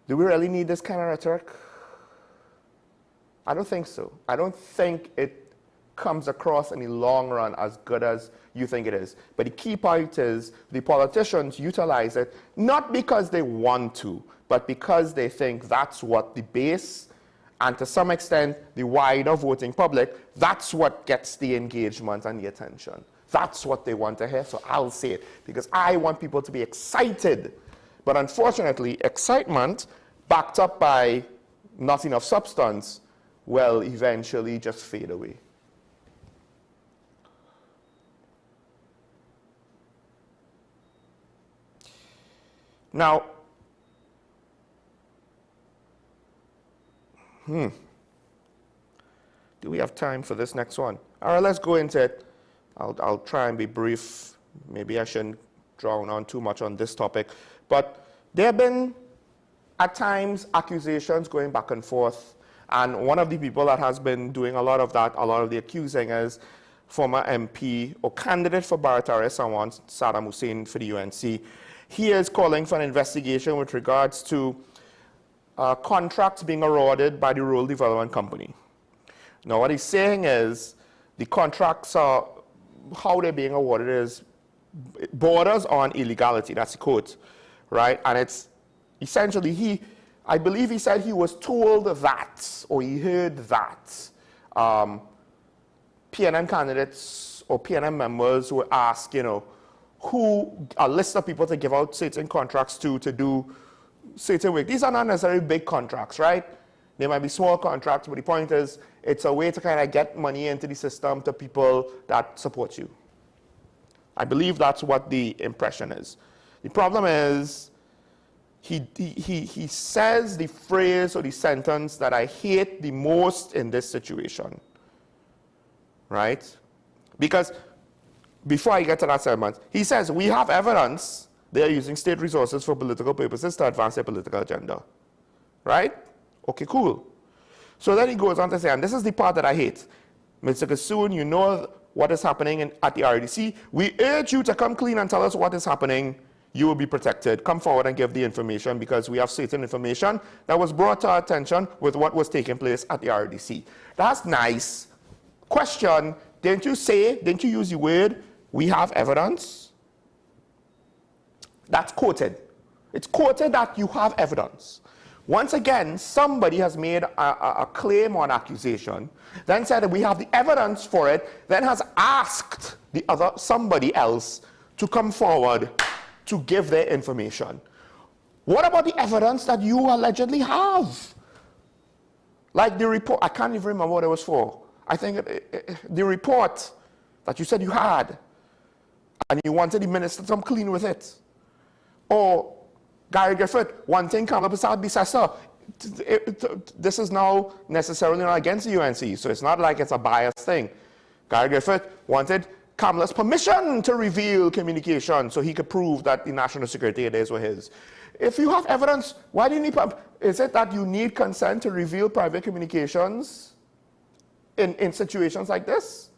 Do we really need this kind of rhetoric? I don't think so. I don't think it comes across in the long run as good as you think it is. But the key point is the politicians utilize it not because they want to, but because they think that's what the base and to some extent the wider voting public, that's what gets the engagement and the attention. That's what they want to hear, so I'll say it because I want people to be excited. But unfortunately, excitement backed up by not enough substance will eventually just fade away. Now, do we have time for this next one? All right, let's go into it. I'll try and be brief. Maybe I shouldn't drown on too much on this topic. But there have been, at times, accusations going back and forth. And one of the people that has been doing a lot of that, a lot of the accusing, is former MP or candidate for Barataria Sawan, Saddam Hussein for the UNC. He is calling for an investigation with regards to contracts being awarded by the Rural Development Company. Now, what he's saying is the contracts are, how they're being awarded is borders on illegality. That's the quote, right? And it's essentially I believe he said he was told that, or he heard that PNM candidates or PNM members were asked, you know, a list of people to give out certain contracts to do certain work. These are not necessarily big contracts, right? They might be small contracts, but the point is, it's a way to kind of get money into the system to people that support you. I believe that's what the impression is. The problem is, he says the phrase or the sentence that I hate the most in this situation, right? Because before I get to that segment, he says, we have evidence they are using state resources for political purposes to advance their political agenda, right? Okay, cool. So then he goes on to say, and this is the part that I hate, Mr. Kassoon, you know what is happening at the RDC. We urge you to come clean and tell us what is happening. You will be protected. Come forward and give the information because we have certain information that was brought to our attention with what was taking place at the RDC. That's nice. Question, didn't you use the word, we have evidence? That's quoted. It's quoted that you have evidence. Once again, somebody has made a claim or an accusation, then said that we have the evidence for it, then has asked somebody else to come forward to give their information. What about the evidence that you allegedly have? Like the report, I can't even remember what it was for. I think the report that you said you had, and you wanted the minister to come clean with it. Or Gary Griffith, one thing come up beside Bissester. This is now necessarily not against the UNC, so it's not like it's a biased thing. Gary Griffith wanted Kamala's permission to reveal communication so he could prove that the national security days were his. If you have evidence, why do you need, is it that you need consent to reveal private communications in situations like this?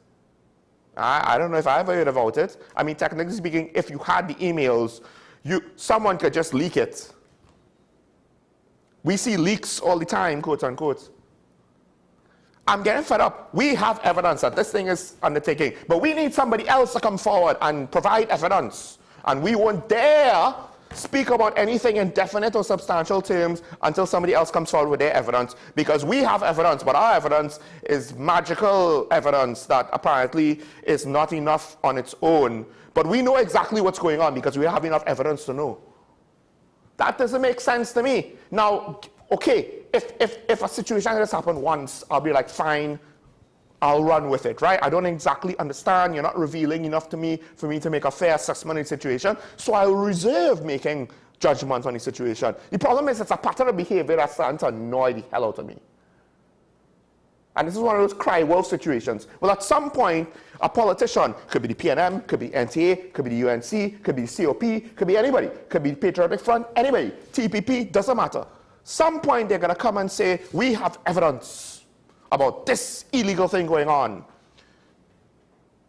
I don't know if I ever heard about it. I mean, technically speaking, if you had the emails, someone could just leak it. We see leaks all the time, quote unquote. I'm getting fed up. We have evidence that this thing is undertaking, but we need somebody else to come forward and provide evidence. And we won't dare speak about anything in definite or substantial terms until somebody else comes forward with their evidence, because we have evidence, but our evidence is magical evidence that apparently is not enough on its own. But we know exactly what's going on because we have enough evidence to know. That doesn't make sense to me. Now, okay, if a situation like this happened once, I'll be like, fine, I'll run with it, right? I don't exactly understand. You're not revealing enough to me for me to make a fair assessment of the situation, so I'll reserve making judgments on the situation. The problem is it's a pattern of behavior that's starting to annoy the hell out of me. And this is one of those cry wolf situations. Well, at some point, a politician, could be the PNM, could be NTA, could be the UNC, could be the COP, could be anybody, could be the Patriotic Front, anybody, TPP, doesn't matter. Some point they're going to come and say, we have evidence about this illegal thing going on.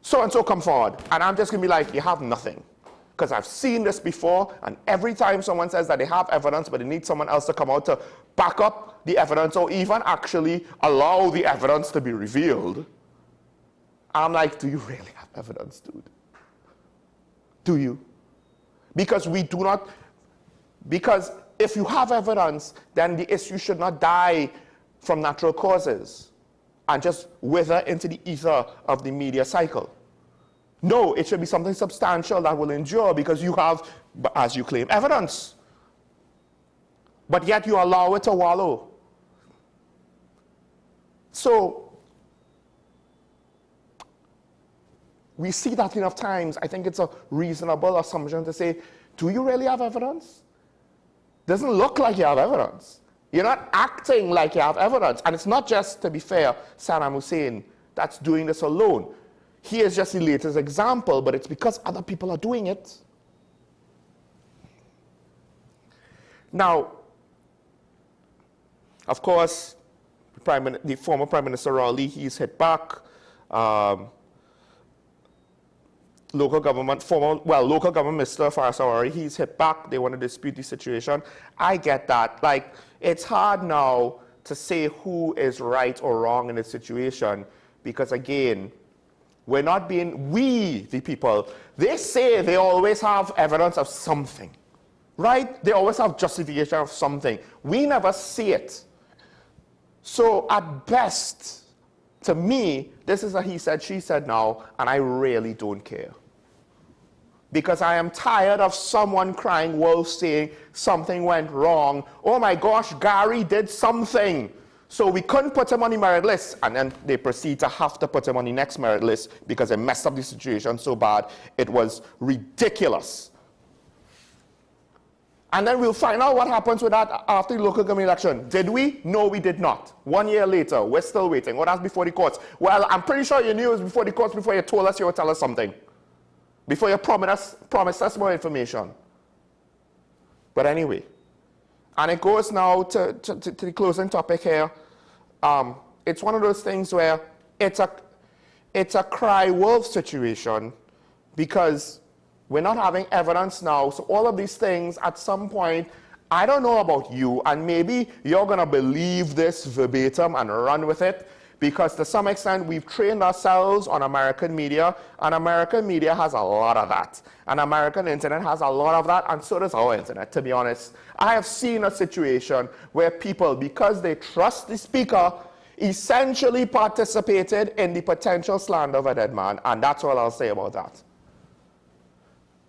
So-and-so come forward. And I'm just going to be like, you have nothing. Because I've seen this before, and every time someone says that they have evidence, but they need someone else to come out to back up the evidence or even actually allow the evidence to be revealed, I'm like, do you really have evidence, dude? Do you? Because we do not, because if you have evidence, then the issue should not die from natural causes and just wither into the ether of the media cycle. No, it should be something substantial that will endure because you have, as you claim, evidence. But yet you allow it to wallow. So, we see that enough times. I think it's a reasonable assumption to say, do you really have evidence? Doesn't look like you have evidence. You're not acting like you have evidence. And it's not just, to be fair, Saddam Hussein that's doing this alone. He is just the latest example, but it's because other people are doing it. Now, of course, the former Prime Minister Raleigh, he's hit back. Local government Minister Faris Awari, he's hit back. They want to dispute the situation. I get that. Like, it's hard now to say who is right or wrong in this situation because, again, we're not being, we, the people, they say they always have evidence of something, right? They always have justification of something. We never see it. So at best, to me, this is a he said, she said now, and I really don't care. Because I am tired of someone crying wolf saying something went wrong. Oh my gosh, Gary did something. So we couldn't put him on the merit list, and then they proceed to have to put him on the next merit list because they messed up the situation so bad. It was ridiculous. And then we'll find out what happens with that after the local government election. Did we? No, we did not. 1 year later, we're still waiting. Oh, that's before the courts. Well, I'm pretty sure you knew it was before the courts, before you told us you would tell us something. Before you promised us more information. But anyway. And it goes now to the closing topic here. It's one of those things where it's a cry wolf situation because we're not having evidence now. So all of these things at some point, I don't know about you, and maybe you're going to believe this verbatim and run with it because to some extent we've trained ourselves on American media, and American media has a lot of that. And American internet has a lot of that, and so does our internet, to be honest. I have seen a situation where people, because they trust the speaker, essentially participated in the potential slander of a dead man, and that's all I'll say about that.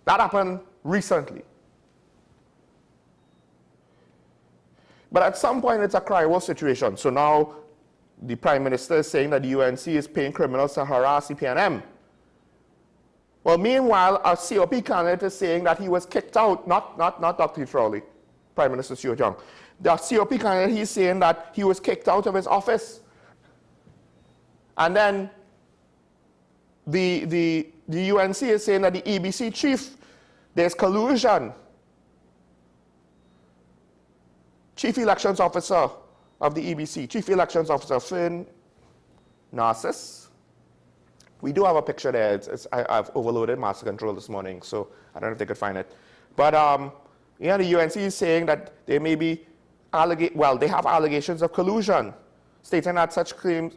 That happened recently. But at some point, it's a cry wolf situation. So now the Prime Minister is saying that the UNC is paying criminals to harass the PNM. Well, meanwhile, our COP candidate is saying that he was kicked out, not Dr. Rowley, Prime Minister Seo Jung. The COP candidate, he's saying that he was kicked out of his office. And then the UNC is saying that the EBC chief, there's collusion. Chief Elections Officer of the EBC, Chief Elections Officer Fern Narcissus. We do have a picture there. I've overloaded master control this morning, so I don't know if they could find it. But yeah, the UNC is saying that there may be they have allegations of collusion, stating that such claims,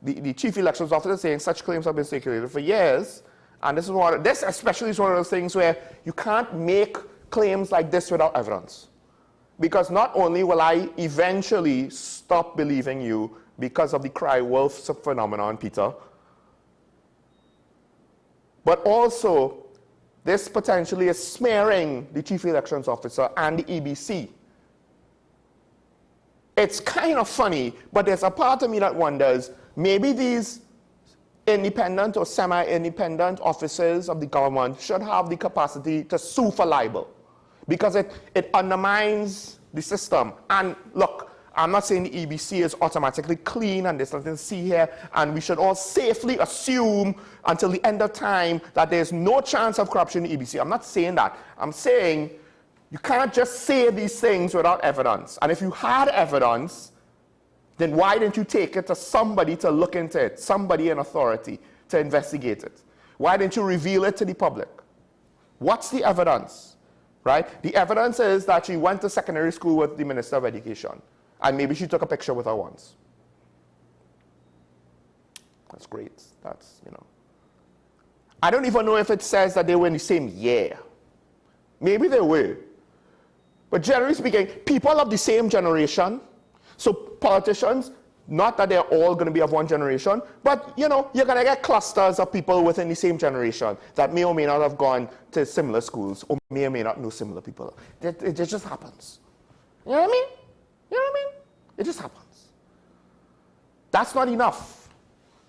the Chief Elections Officer is saying such claims have been circulated for years, and this especially is one of those things where you can't make claims like this without evidence. Because not only will I eventually stop believing you because of the cry wolf phenomenon, Peter, but also this potentially is smearing the Chief Elections Officer and the EBC. It's kind of funny, but there's a part of me that wonders, maybe these independent or semi-independent officers of the government should have the capacity to sue for libel. Because it undermines the system. And look, I'm not saying the EBC is automatically clean and there's nothing to see here, and we should all safely assume until the end of time that there's no chance of corruption in the EBC. I'm not saying that. I'm saying you can't just say these things without evidence. And if you had evidence, then why didn't you take it to somebody to look into it, somebody in authority to investigate it? Why didn't you reveal it to the public? What's the evidence? Right? The evidence is that she went to secondary school with the Minister of Education, and maybe she took a picture with her once. That's great. That's, you know. I don't even know if it says that they were in the same year. Maybe they were. But generally speaking, people of the same generation, so politicians, not that they're all going to be of one generation, but you know, you're going to get clusters of people within the same generation that may or may not have gone to similar schools or may not know similar people. It just happens. You know what I mean? You know what I mean? It just happens. That's not enough.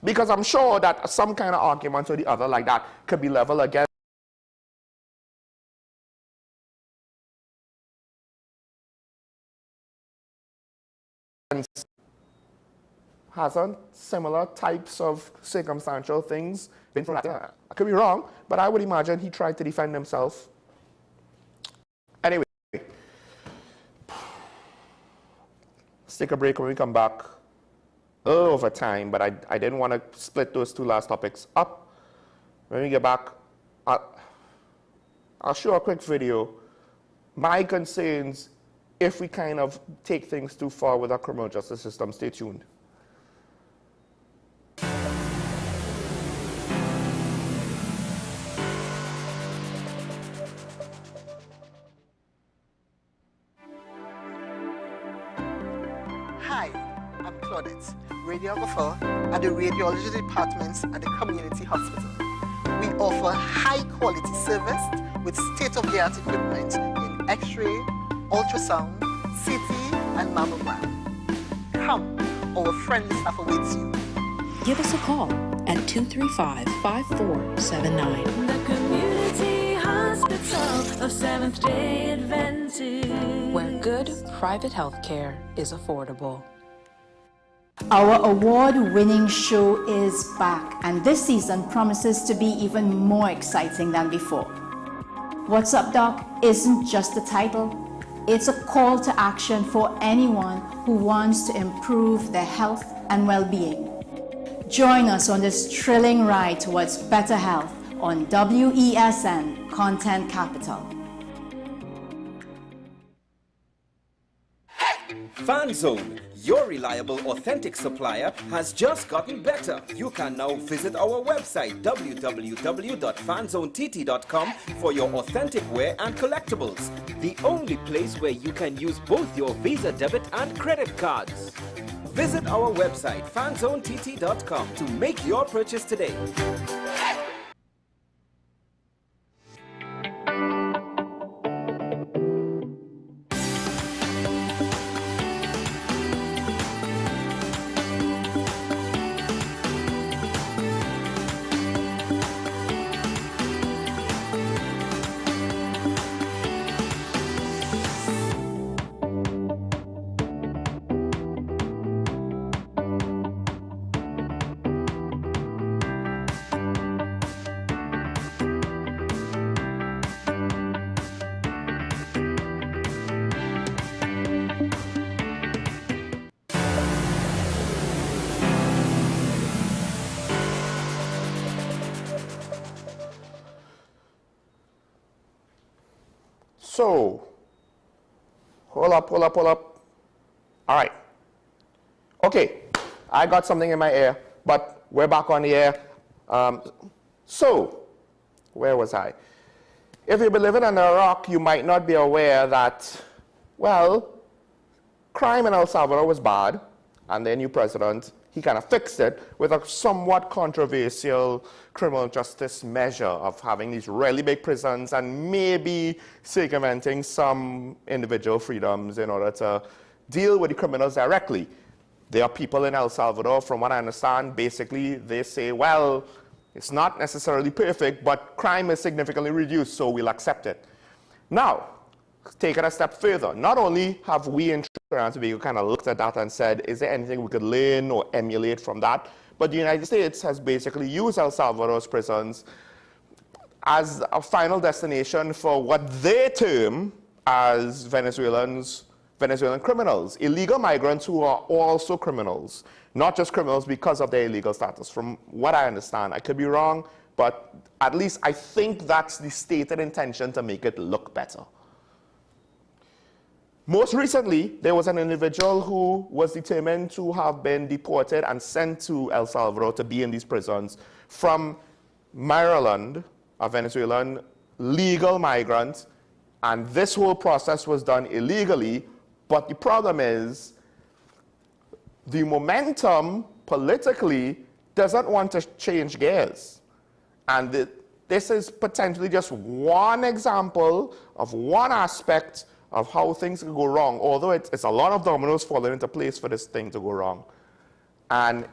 Because I'm sure that some kind of argument or the other like that could be leveled against hasn't similar types of circumstantial things been from that? I could be wrong, but I would imagine he tried to defend himself. Anyway, let's take a break. When we come back, over time, but I didn't want to split those two last topics up. When we get back, I'll show a quick video. My concerns if we kind of take things too far with our criminal justice system. Stay tuned. Hi, I'm Claudette, radiographer at the radiology departments at the community hospital. We offer high-quality service with state-of-the-art equipment in X-ray, ultrasound, CT, and mammogram. Come, our friendly staff awaits you. Give us a call at 235-5479. The Community Hospital of Seventh-day Adventist, Where good private health care is affordable. Our award-winning show is back, and this season promises to be even more exciting than before. What's Up, Doc isn't just a title. It's a call to action for anyone who wants to improve their health and well-being. Join us on this thrilling ride towards better health on WESN Content Capital. FanZone, your reliable, authentic supplier, has just gotten better. You can now visit our website www.fanzonett.com for your authentic wear and collectibles. The only place where you can use both your Visa debit and credit cards. Visit our website fanzonett.com to make your purchase today. So, hold up. All right. Okay, I got something in my ear, but we're back on the air. So, where was I? If you've been living under a rock, you might not be aware that, well, crime in El Salvador was bad, and their new president, he kind of fixed it with a somewhat controversial criminal justice measure of having these really big prisons and maybe circumventing some individual freedoms in order to deal with the criminals directly. There are people in El Salvador, from what I understand, basically they say, well, it's not necessarily perfect, but crime is significantly reduced, so we'll accept it. Now, take it a step further. Not only have we in Trinidad and Tobago kind of looked at that and said, is there anything we could learn or emulate from that? But the United States has basically used El Salvador's prisons as a final destination for what they term as Venezuelan criminals, illegal migrants who are also criminals, not just criminals because of their illegal status. From what I understand, I could be wrong, but at least I think that's the stated intention to make it look better. Most recently, there was an individual who was determined to have been deported and sent to El Salvador to be in these prisons from Maryland, a Venezuelan legal migrant, and this whole process was done illegally. But the problem is, the momentum politically doesn't want to change gears. And this is potentially just one example of one aspect of how things can go wrong, although it's a lot of dominoes falling into place for this thing to go wrong. And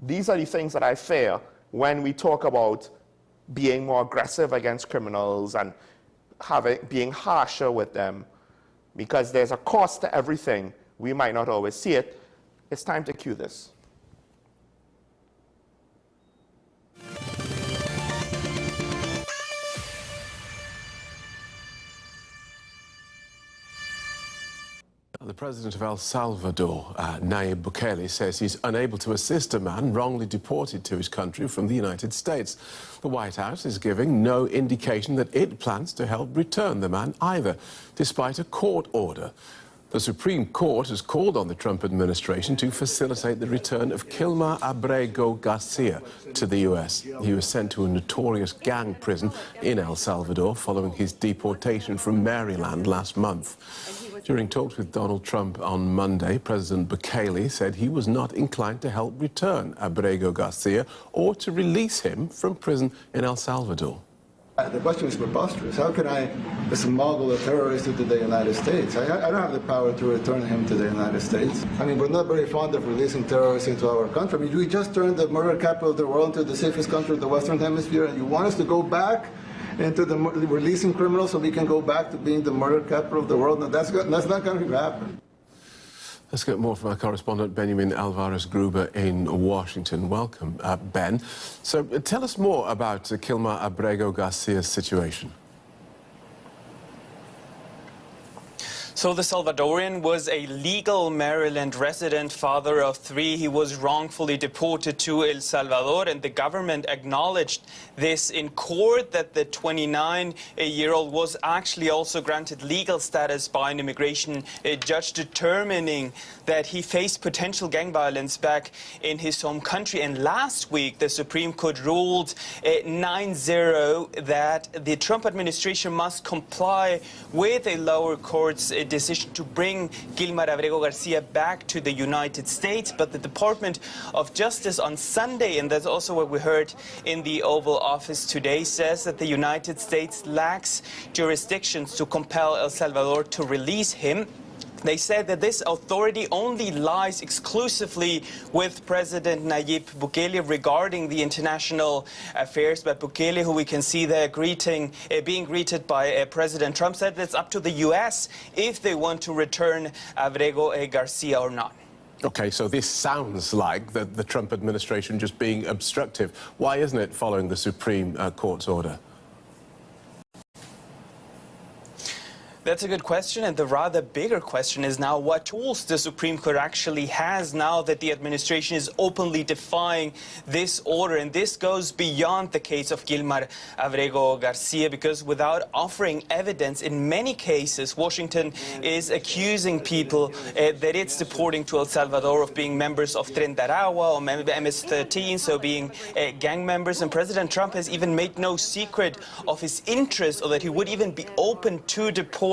these are the things that I fear when we talk about being more aggressive against criminals and being harsher with them. Because there's a cost to everything. We might not always see it. It's time to cue this. The president of El Salvador, Nayib Bukele, says he's unable to assist a man wrongly deported to his country from the United States. The White House is giving no indication that it plans to help return the man either, despite a court order. The Supreme Court has called on the Trump administration to facilitate the return of Kilmer Abrego Garcia to the U.S. He was sent to a notorious gang prison in El Salvador following his deportation from Maryland last month. During talks with Donald Trump on Monday, President Bukele said he was not inclined to help return Abrego Garcia or to release him from prison in El Salvador. The question is preposterous. How can I smuggle a terrorist into the United States? I don't have the power to return him to the United States. I mean, we're not very fond of releasing terrorists into our country. I mean, we just turned the murder capital of the world into the safest country of the Western Hemisphere, and you want us to go back into the releasing criminals so we can go back to being the murder capital of the world? No, that's not going to happen. Let's get more from our correspondent, Benjamin Alvarez-Gruber in Washington. Welcome, Ben. So tell us more about Kilmer Abrego Garcia's situation. So the Salvadorian was a legal Maryland resident, father of 3. He was wrongfully deported to El Salvador, and the government acknowledged this in court, that the 29-year-old was actually also granted legal status by an immigration judge, determining that he faced potential gang violence back in his home country. And last week, the Supreme Court ruled 9-0 that the Trump administration must comply with a lower court's decision to bring Kilmer Abrego Garcia back to the United States. But the Department of Justice on Sunday, and that's also what we heard in the Oval Office today, says that the United States lacks jurisdictions to compel El Salvador to release him. They said that this authority only lies exclusively with President Nayib Bukele regarding the international affairs. But Bukele, who we can see there being greeted by President Trump, said that it's up to the U.S. if they want to return Abrego Garcia or not. Okay, so this sounds like the Trump administration just being obstructive. Why isn't it following the Supreme Court's order? That's a good question, and the rather bigger question is now what tools the Supreme Court actually has now that the administration is openly defying this order. And this goes beyond the case of Gilmar Abrego Garcia, because without offering evidence, in many cases, Washington is accusing people that it's deporting to El Salvador of being members of Tren de Aragua or MS-13, so being gang members. And President Trump has even made no secret of his interest, or that he would even be open to deport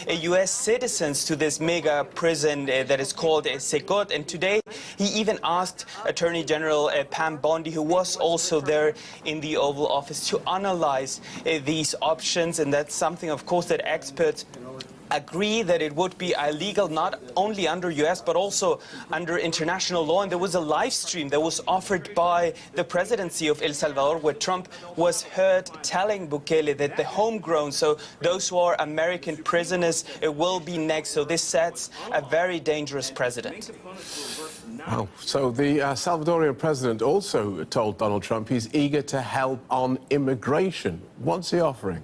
U.S. citizens to this mega prison that is called Secot. And today he even asked Attorney General Pam Bondi, who was also there in the Oval Office, to analyze these options. And that's something, of course, that experts agree that it would be illegal not only under US but also under international law. And there was a live stream that was offered by the presidency of El Salvador where Trump was heard telling Bukele that the homegrown, so those who are American prisoners, will be next. So this sets a very dangerous precedent. Wow. So the Salvadorian president also told Donald Trump he's eager to help on immigration. What's he offering?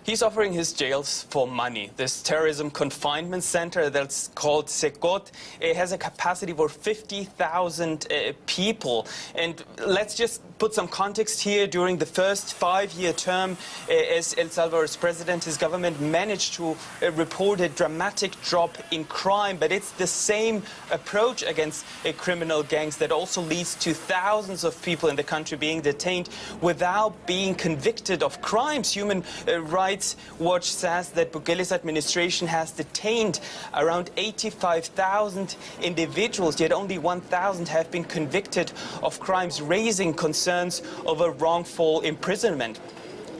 He's offering his jails for money. This terrorism confinement center that's called Secot, it has a capacity for 50,000 people. And let's just put some context here. During the first 5-year term as El Salvador's president, his government managed to report a dramatic drop in crime. But it's the same approach against criminal gangs that also leads to thousands of people in the country being detained without being convicted of crimes. Human Rights Watch says that Bukele's administration has detained around 85,000 individuals, yet only 1,000 have been convicted of crimes, raising concerns over wrongful imprisonment.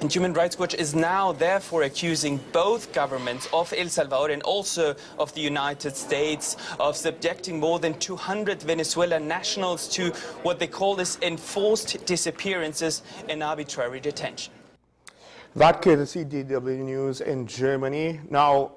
And Human Rights Watch is now therefore accusing both governments of El Salvador and also of the United States of subjecting more than 200 Venezuelan nationals to what they call as enforced disappearances and arbitrary detention. That courtesy DW News in Germany. Now,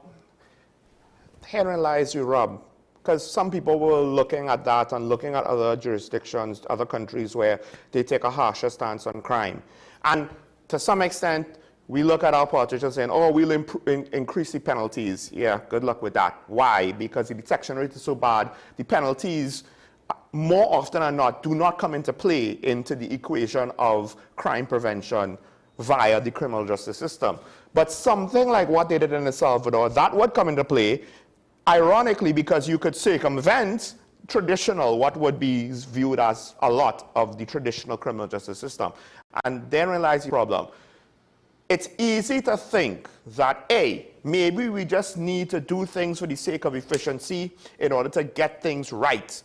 herein lies your rub, because some people were looking at that and looking at other jurisdictions, other countries where they take a harsher stance on crime. And to some extent, we look at our politicians saying, oh, we'll increase the penalties. Yeah, good luck with that. Why? Because the detection rate is so bad, the penalties more often than not do not come into play into the equation of crime prevention via the criminal justice system. But something like what they did in El Salvador, that would come into play, ironically, because you could circumvent traditional, what would be viewed as a lot of the traditional criminal justice system. And therein lies the problem. It's easy to think that, A, maybe we just need to do things for the sake of efficiency in order to get things right.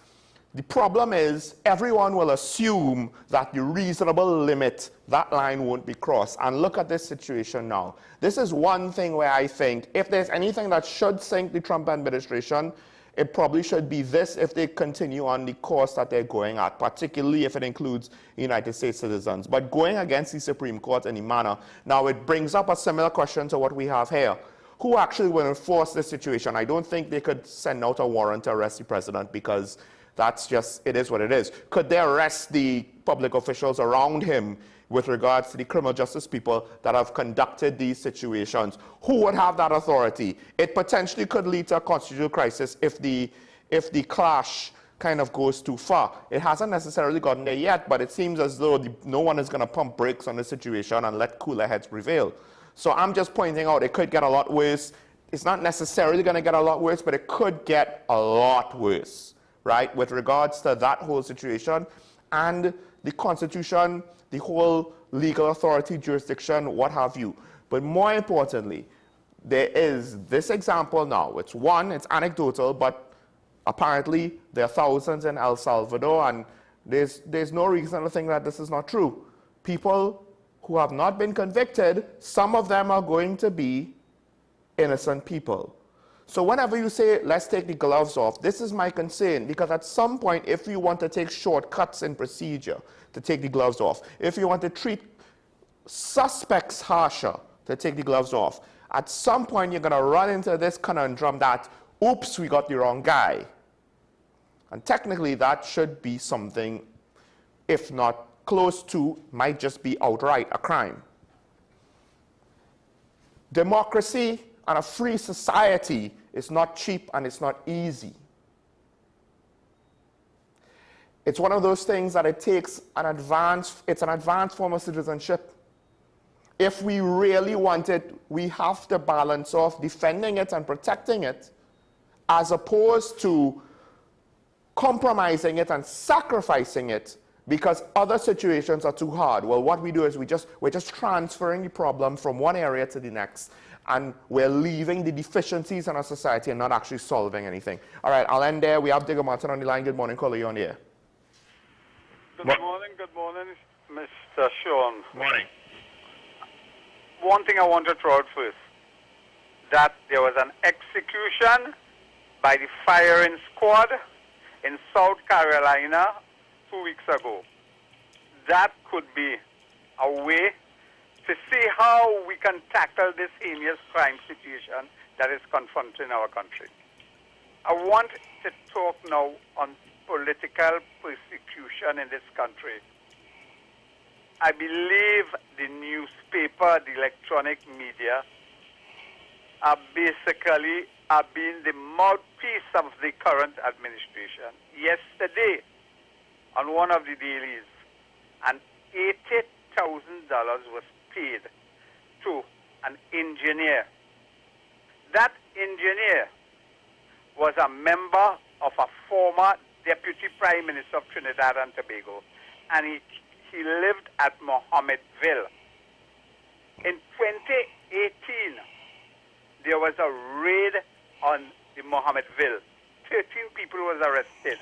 The problem is everyone will assume that the reasonable limit, that line won't be crossed. And look at this situation now. This is one thing where I think if there's anything that should sink the Trump administration, it probably should be this if they continue on the course that they're going at, particularly if it includes United States citizens. But going against the Supreme Court in a manner, now it brings up a similar question to what we have here. Who actually will enforce this situation? I don't think they could send out a warrant to arrest the president because that's just, it is what it is. Could they arrest the public officials around him with regards to the criminal justice people that have conducted these situations? Who would have that authority? It potentially could lead to a constitutional crisis if the clash kind of goes too far. It hasn't necessarily gotten there yet, but it seems as though no one is going to pump brakes on the situation and let cooler heads prevail. So I'm just pointing out it could get a lot worse. It's not necessarily going to get a lot worse, but it could get a lot worse, right, with regards to that whole situation and the Constitution, the whole legal authority, jurisdiction, what have you. But more importantly, there is this example now. It's anecdotal, but apparently there are thousands in El Salvador, and there's no reason to think that this is not true. People who have not been convicted, some of them are going to be innocent people. So whenever you say, let's take the gloves off, this is my concern, because at some point, if you want to take shortcuts in procedure to take the gloves off, if you want to treat suspects harsher to take the gloves off, at some point you're going to run into this conundrum that, oops, we got the wrong guy. And technically that should be something, if not close to, might just be outright a crime. democracy and a free society is not cheap and it's not easy. It's one of those things that it takes it's an advanced form of citizenship. If we really want it, we have to balance off defending it and protecting it as opposed to compromising it and sacrificing it because other situations are too hard. Well, what we do is we're just transferring the problem from one area to the next, and we're leaving the deficiencies in our society and not actually solving anything. All right, I'll end there. We have Digger Martin on the line. Good morning, caller. You on the air? Good morning, Mr. Sean. Morning. One thing I want to throw out first, that there was an execution by the firing squad in South Carolina 2 weeks ago. That could be a way to see how we can tackle this heinous crime situation that is confronting our country. I want to talk now on political persecution in this country. I believe the newspaper, the electronic media, are basically being the mouthpiece of the current administration. Yesterday, on one of the dailies, an $80,000 was paid to an engineer. That engineer was a member of a former Deputy Prime Minister of Trinidad and Tobago, and he lived at Mohammedville. In 2018, there was a raid on the Mohammedville. 13 people was arrested.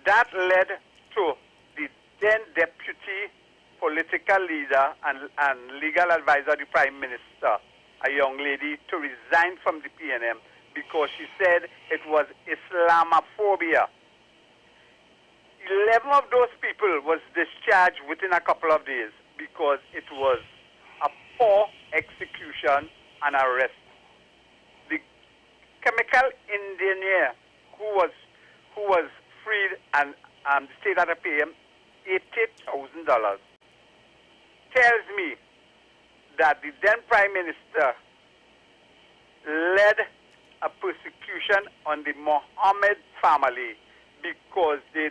That led to the then deputy political leader and legal advisor of the Prime Minister, a young lady, to resign from the PNM because she said it was Islamophobia. 11 of those people was discharged within a couple of days because it was a poor execution and arrest. The chemical engineer who was freed and the state had to pay him $80,000 tells me that the then Prime Minister led a persecution on the Mohammed family because they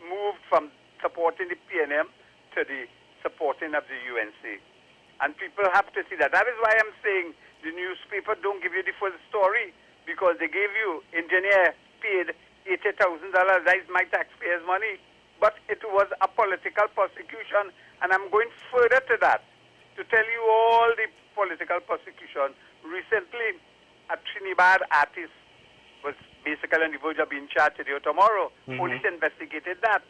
moved from supporting the PNM to the supporting of the UNC. And people have to see that. That is why I'm saying the newspaper don't give you the full story, because they gave you engineer paid $80,000. That is my taxpayers' money. But it was a political persecution, and I'm going further to that to tell you all the political persecution. Recently, a Trinidad artist was basically on the verge of being charged today or tomorrow. Police investigated that.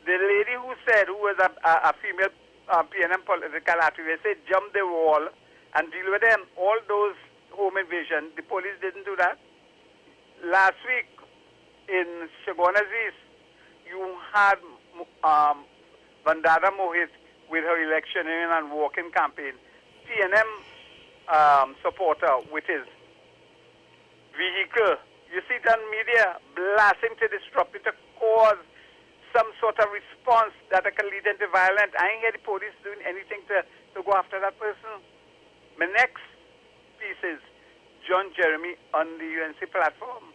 The lady who was a female PNM political activist, said jump the wall and deal with them. All those home invasion, the police didn't do that. Last week in Chaguanas East, you had Vandada Mohit with her electioneering and walking campaign. PNM supporter with his vehicle. You see it on media, blasting to disrupt it, to cause some sort of response that can lead into violence. I ain't hear the police doing anything to go after that person. My next piece is John Jeremy on the UNC platform.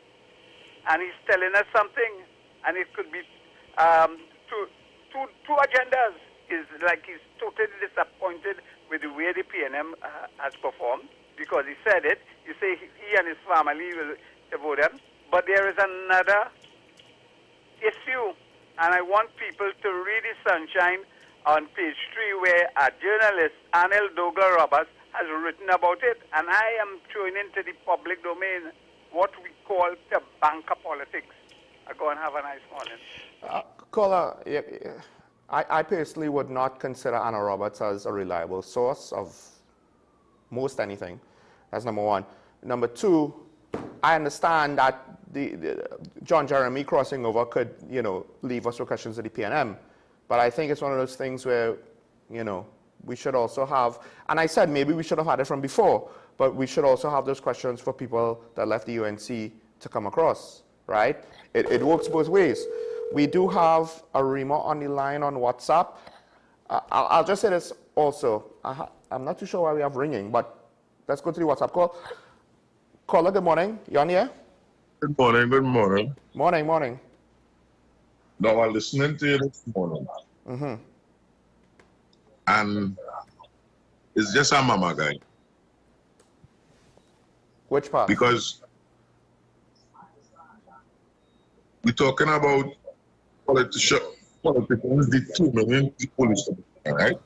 And he's telling us something, and it could be two agendas. Is like he's totally disappointed with the way the PNM has performed, because he said it. You say he and his family will vote them. But there is another issue, and I want people to read the Sunshine on page 3, where a journalist, Anil Douglas-Roberts, has written about it, and I am throwing into the public domain what we call the banker politics. Go and have a nice morning. Caller, I personally would not consider Anna Roberts as a reliable source of most anything. That's number one. Number two, I understand that the John Jeremy crossing over could, leave us with questions of the PNM. But I think it's one of those things where, we should also have, and I said maybe we should have had it from before, but we should also have those questions for people that left the UNC to come across, right? It works both ways. We do have a Rima on the line on WhatsApp. I'll just say this also. I'm not too sure why we have ringing, but Let's go to the WhatsApp call. Caller, good morning. You on here? Good morning, good morning. Morning, morning. Now, I'm listening to you this morning. And it's just a mama guy. Which part? Because we're talking about politicians did 2 million police, right?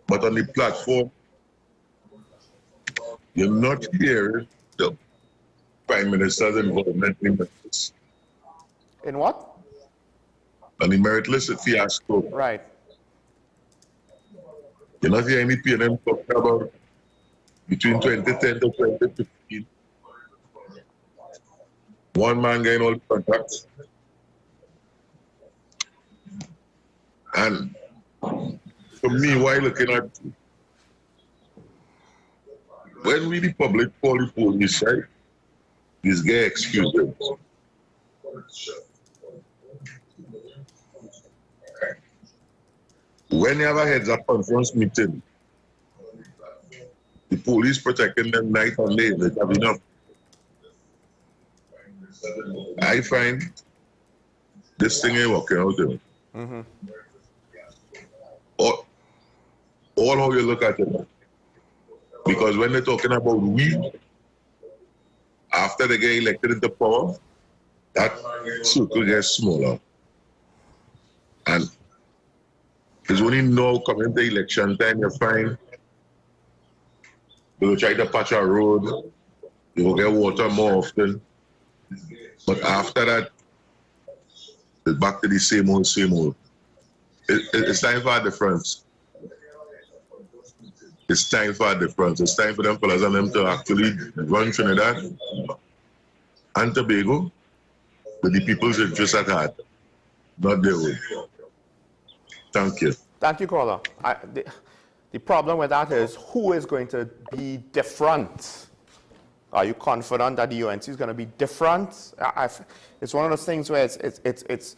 But on the platform, you're not hearing the Prime Minister's involvement in this. In what? On the meritless fiasco. Right. You're not hearing any PNM talking about between 2010 to 2015. One man getting all the contracts. And for me, why looking at when we the public call the police, right? This guy excuse them. When you have a heads up conference meeting, the police protecting them night and day, they have enough. I find this thing ain't working out there. All how you look at it. Because when they're talking about we, after they get elected into power, that circle gets smaller. And it's only now coming to election time, you find they will try to patch a road, they will get water more often. But after that, it's back to the same old, same old. It's time for a difference. It's time for a difference. It's time for them fellas and them to actually run Trinidad and Tobago with the people's interests at heart, not their own. Thank you. Thank you, caller. The problem with that is who is going to be different? Are you confident that the UNC is going to be different? It's one of those things where it's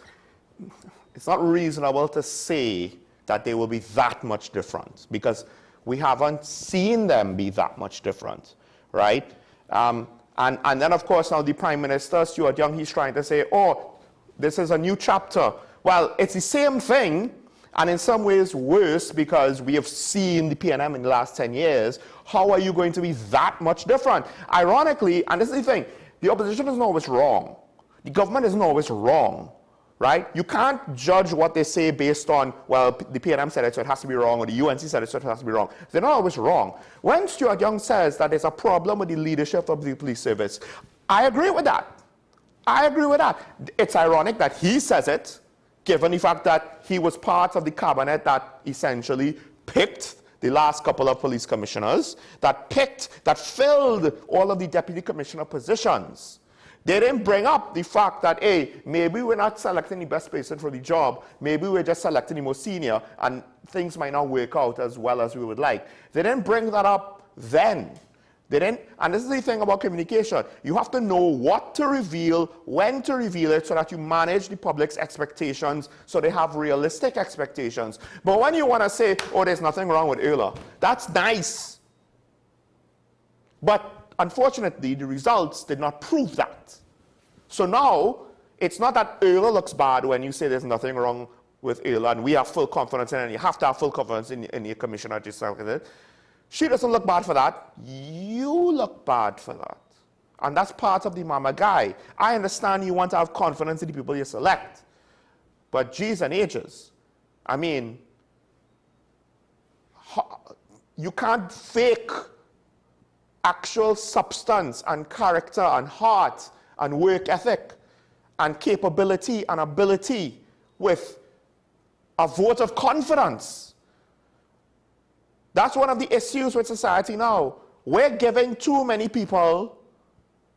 not reasonable to say that they will be that much different because we haven't seen them be that much different, right? And then, of course, now the Prime Minister, Stuart Young, he's trying to say, oh, this is a new chapter. Well, it's the same thing, and in some ways worse because we have seen the PNM in the last 10 years. How are you going to be that much different? Ironically, and this is the thing, the opposition isn't always wrong. The government isn't always wrong, right? You can't judge what they say based on, well, the PNM said it, so it has to be wrong, or the UNC said it, so it has to be wrong. They're not always wrong. When Stuart Young says that there's a problem with the leadership of the police service, I agree with that. I agree with that. It's ironic that he says it, given the fact that he was part of the cabinet that essentially picked the last couple of police commissioners, that filled all of the deputy commissioner positions. They didn't bring up the fact that, hey, maybe we're not selecting the best person for the job, maybe we're just selecting the most senior, and things might not work out as well as we would like. They didn't bring that up then. They didn't, and this is the thing about communication. You have to know what to reveal, when to reveal it, so that you manage the public's expectations, so they have realistic expectations. But when you want to say, oh, there's nothing wrong with Erla, that's nice. But unfortunately, the results did not prove that. So now, it's not that Erla looks bad when you say there's nothing wrong with Erla, and we have full confidence in it, and you have to have full confidence in your commissioner, just like it. She doesn't look bad for that. You look bad for that. And that's part of the mama guy. I understand you want to have confidence in the people you select. But G's and H's, I mean, you can't fake actual substance and character and heart and work ethic and capability and ability with a vote of confidence. That's one of the issues with society now. We're giving too many people,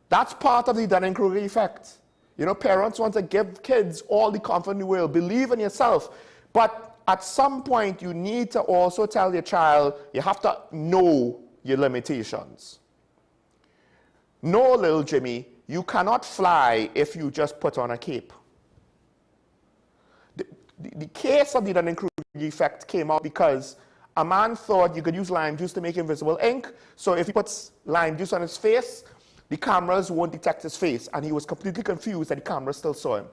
that's part of the Dunning-Kruger effect. You know, parents want to give kids all the confidence in the world, believe in yourself. But at some point, you need to also tell your child, you have to know your limitations. No, little Jimmy, you cannot fly if you just put on a cape. The case of the Dunning-Kruger effect came out because A man thought you could use lime juice to make invisible ink, so if he puts lime juice on his face, the cameras won't detect his face, and he was completely confused that the cameras still saw him.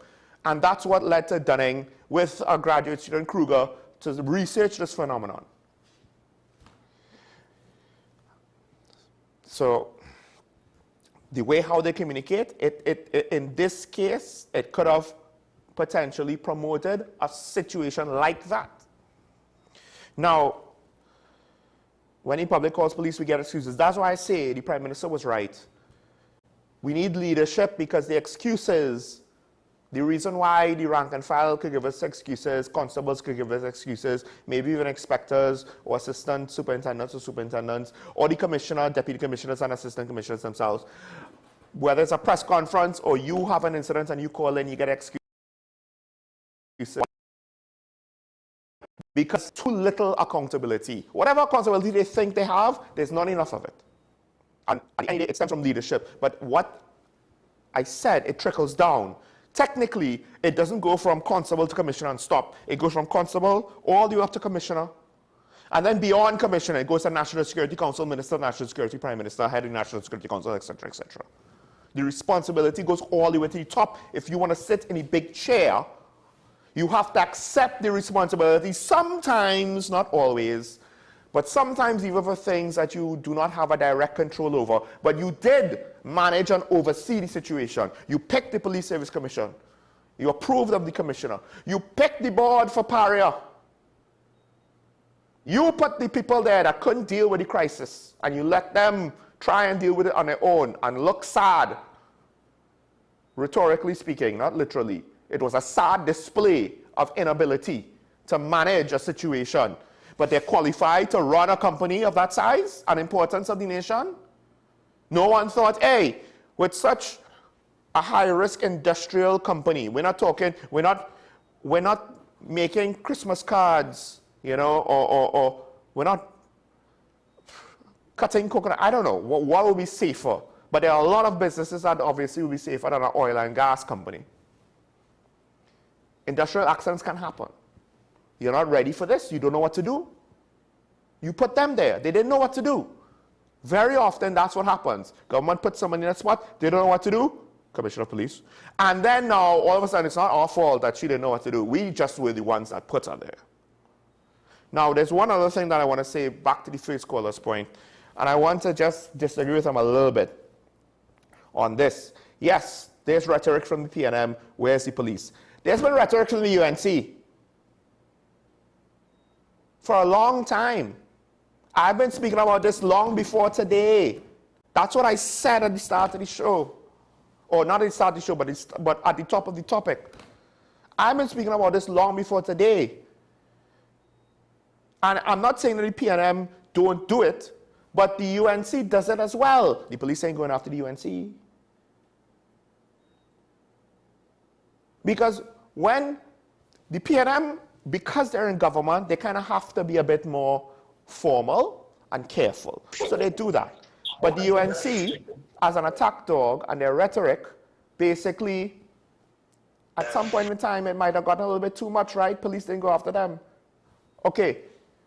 And that's what led to Dunning, with a graduate student, Kruger, to research this phenomenon. So the way how they communicate, in this case, it could have potentially promoted a situation like that. Now, when the public calls police, we get excuses. That's why I say the Prime Minister was right. We need leadership, because the excuses, the reason why the rank and file could give us excuses, constables could give us excuses, maybe even inspectors or assistant superintendents or superintendents, or the commissioner, deputy commissioners and assistant commissioners themselves. Whether it's a press conference or you have an incident and you call in, you get excuses. Because too little accountability. Whatever accountability they think they have, there's not enough of it. And it stems from leadership. But what I said, it trickles down. Technically, it doesn't go from constable to commissioner and stop. It goes from constable all the way up to commissioner. And then beyond commissioner, it goes to National Security Council, Minister of National Security, Prime Minister, Head of the National Security Council, etc., etc. The responsibility goes all the way to the top. If you want to sit in a big chair, you have to accept the responsibility, sometimes, not always, but sometimes even for things that you do not have a direct control over. But you did manage and oversee the situation. You picked the Police Service Commission. You approved of the commissioner. You picked the board for Paria. You put the people there that couldn't deal with the crisis, and you let them try and deal with it on their own and look sad. Rhetorically speaking, not literally. It was a sad display of inability to manage a situation. But they're qualified to run a company of that size and importance of the nation. No one thought, hey, with such a high-risk industrial company, we're not making Christmas cards, you know, or we're not cutting coconut. I don't know. What would be safer? But there are a lot of businesses that obviously will be safer than an oil and gas company. Industrial accidents can happen. You're not ready for this. You don't know what to do. You put them there. They didn't know what to do. Very often, that's what happens. Government puts someone in a spot. They don't know what to do. Commissioner of Police. And then now, all of a sudden, it's not our fault that she didn't know what to do. We just were the ones that put her there. Now, there's one other thing that I want to say back to the first caller's point. And I want to just disagree with him a little bit on this. Yes, there's rhetoric from the PNM. Where's the police? There's been rhetoric from the UNC for a long time. I've been speaking about this long before today. That's what I said at the start of the show. Or not at the start of the show, but at the top of the topic. I've been speaking about this long before today. And I'm not saying that the PNM don't do it, but the UNC does it as well. The police ain't going after the UNC. Because when the PNM, because they're in government, they kind of have to be a bit more formal and careful. So they do that. But the UNC, as an attack dog, and their rhetoric, basically, at some point in time, it might have gotten a little bit too much, right? Police didn't go after them. Okay,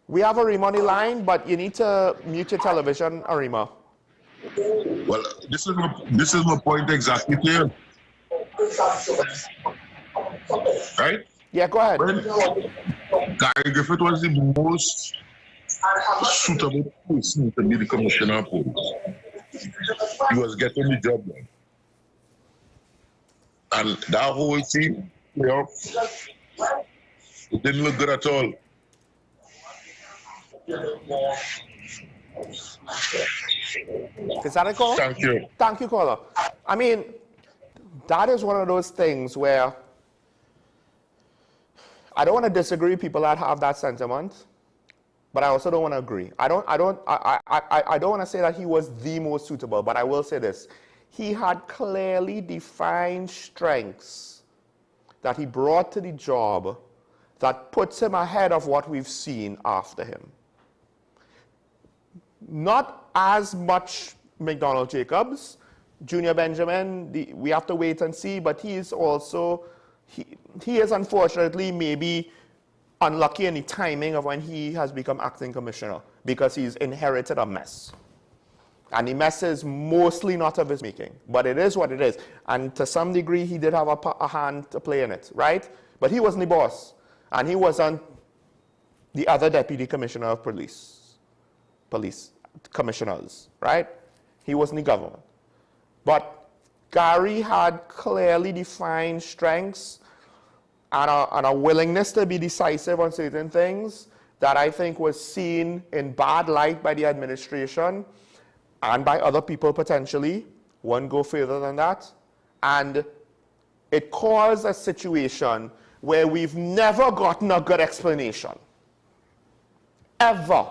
we have Arima on the line, but you need to mute your television, Arima. Well, this is my point exactly here. Right? Yeah, go ahead. When Gary Griffith was the most suitable person to be the commissioner of police. He was getting the job done. And that whole team, you know, it didn't look good at all. Is that a call? Thank you. Thank you, caller. I mean, that is one of those things where I don't want to disagree with people that have that sentiment, but I also don't want to agree. I don't want to say that he was the most suitable, but I will say this. He had clearly defined strengths that he brought to the job that puts him ahead of what we've seen after him. Not as much McDonald Jacobs, Junior Benjamin, we have to wait and see, but he is also, he is unfortunately maybe unlucky in the timing of when he has become acting commissioner because he's inherited a mess. And the mess is mostly not of his making, but it is what it is. And to some degree, he did have a hand to play in it, right? But he wasn't the boss, and he wasn't the other deputy commissioner of police commissioners, right? He wasn't the government. But Gary had clearly defined strengths and a willingness to be decisive on certain things that I think was seen in bad light by the administration and by other people potentially. One go further than that. And it caused a situation where we've never gotten a good explanation. Ever.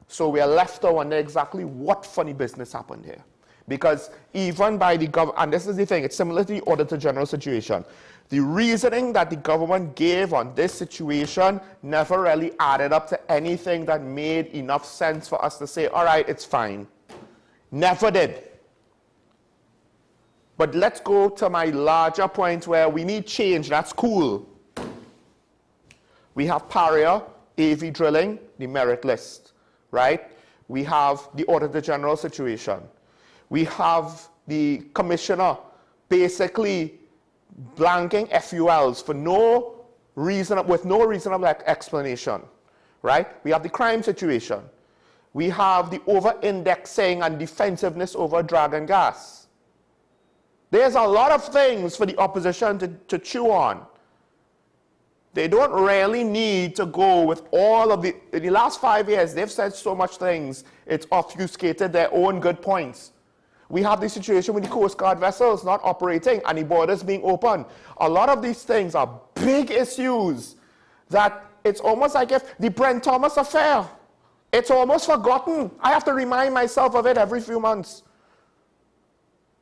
So we are left to wonder exactly what funny business happened here. Because even by the government, and this is the thing, it's similar to the Auditor General situation. The reasoning that the government gave on this situation never really added up to anything that made enough sense for us to say, all right, it's fine. Never did. But let's go to my larger point where we need change. That's cool. We have PARIA, AV drilling, the merit list, right? We have the Auditor General situation. We have the commissioner basically blanking FULs for no reason, with no reasonable explanation, right? We have the crime situation. We have the over-indexing and defensiveness over drug and gas. There's a lot of things for the opposition to chew on. They don't really need to go with all of in the last 5 years, they've said so much things, it's obfuscated their own good points. We have the situation with the Coast Guard vessels not operating and the borders being open. A lot of these things are big issues that it's almost like if the Brent Thomas affair, it's almost forgotten. I have to remind myself of it every few months.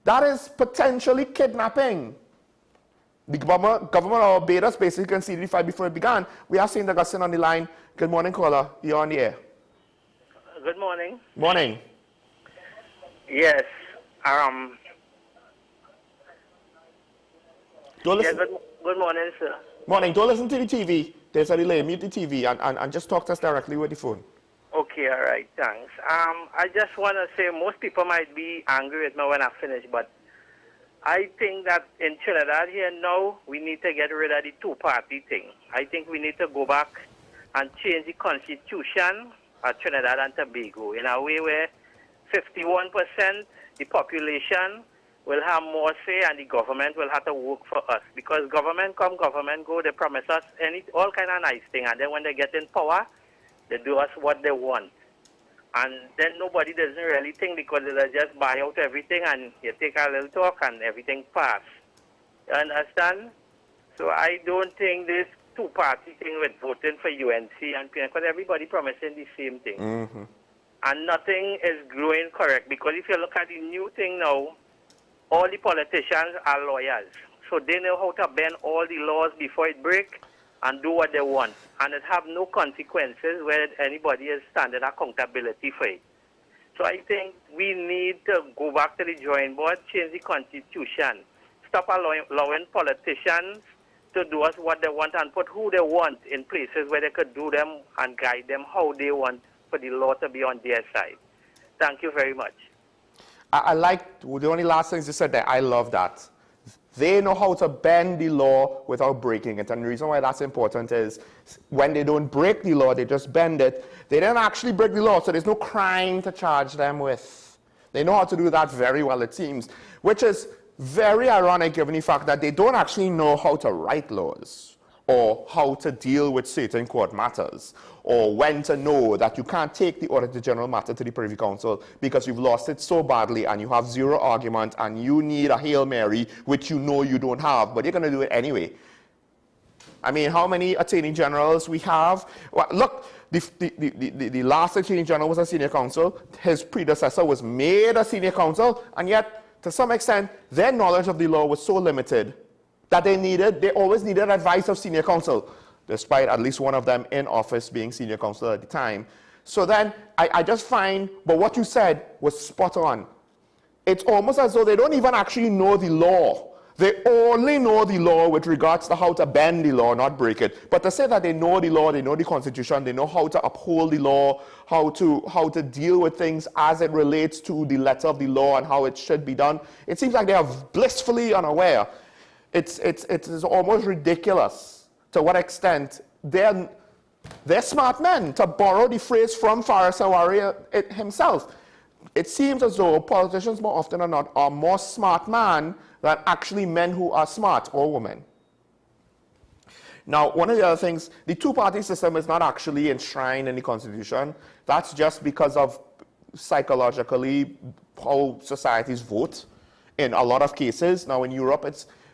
That is potentially kidnapping. The government of Barbados basically conceded the fight before it began. We have St. Augustine on the line. Good morning, caller. You're on the air. Good morning. Morning. Yes. Don't listen. Yeah, good morning, sir. Morning. Don't listen to the TV. There's a delay. Mute the TV and just talk to us directly with the phone. Okay, all right, thanks. I just want to say most people might be angry with me when I finish, but I think that in Trinidad here now, we need to get rid of the two-party thing. I think we need to go back and change the constitution of Trinidad and Tobago in a way where 51% the population will have more say and the government will have to work for us. Because government come, government go, they promise us all kind of nice thing, and then when they get in power, they do us what they want. And then nobody doesn't really think because they just buy out everything and you take a little talk and everything pass. You understand? So I don't think this two-party thing with voting for UNC and because everybody promising the same thing. Mm-hmm. And nothing is growing correct because if you look at the new thing now, all the politicians are lawyers. So they know how to bend all the laws before it breaks and do what they want. And it have no consequences where anybody is standing accountability for it. So I think we need to go back to the drawing board, change the constitution, stop allowing politicians to do us what they want and put who they want in places where they could do them and guide them how they want for the law to be on their side. Thank you very much. I like the only last things you said there. I love that. They know how to bend the law without breaking it. And the reason why that's important is when they don't break the law, they just bend it. They don't actually break the law, so there's no crime to charge them with. They know how to do that very well, it seems, which is very ironic given the fact that they don't actually know how to write laws or how to deal with certain court matters, or when to know that you can't take the Auditor General matter to the Privy Council because you've lost it so badly and you have zero argument and you need a Hail Mary, which you know you don't have, but you're going to do it anyway. I mean, how many Attorney Generals we have? Well, look, the last Attorney General was a senior counsel. His predecessor was made a senior counsel, and yet, to some extent, their knowledge of the law was so limited that they always needed advice of senior counsel, despite at least one of them in office being senior counsel at the time. So then I just find, but what you said was spot on. It's almost as though they don't even actually know the law. They only know the law with regards to how to bend the law, not break it. But to say that they know the law, they know the Constitution, they know how to uphold the law, how to deal with things as it relates to the letter of the law and how it should be done, it seems like they are blissfully unaware. It is almost ridiculous to what extent they're smart men, to borrow the phrase from Faris Sawari himself. It seems as though politicians more often than not are more smart men than actually men who are smart, or women. Now, one of the other things, the two-party system is not actually enshrined in the Constitution. That's just because of psychologically how societies vote in a lot of cases. Now, in Europe,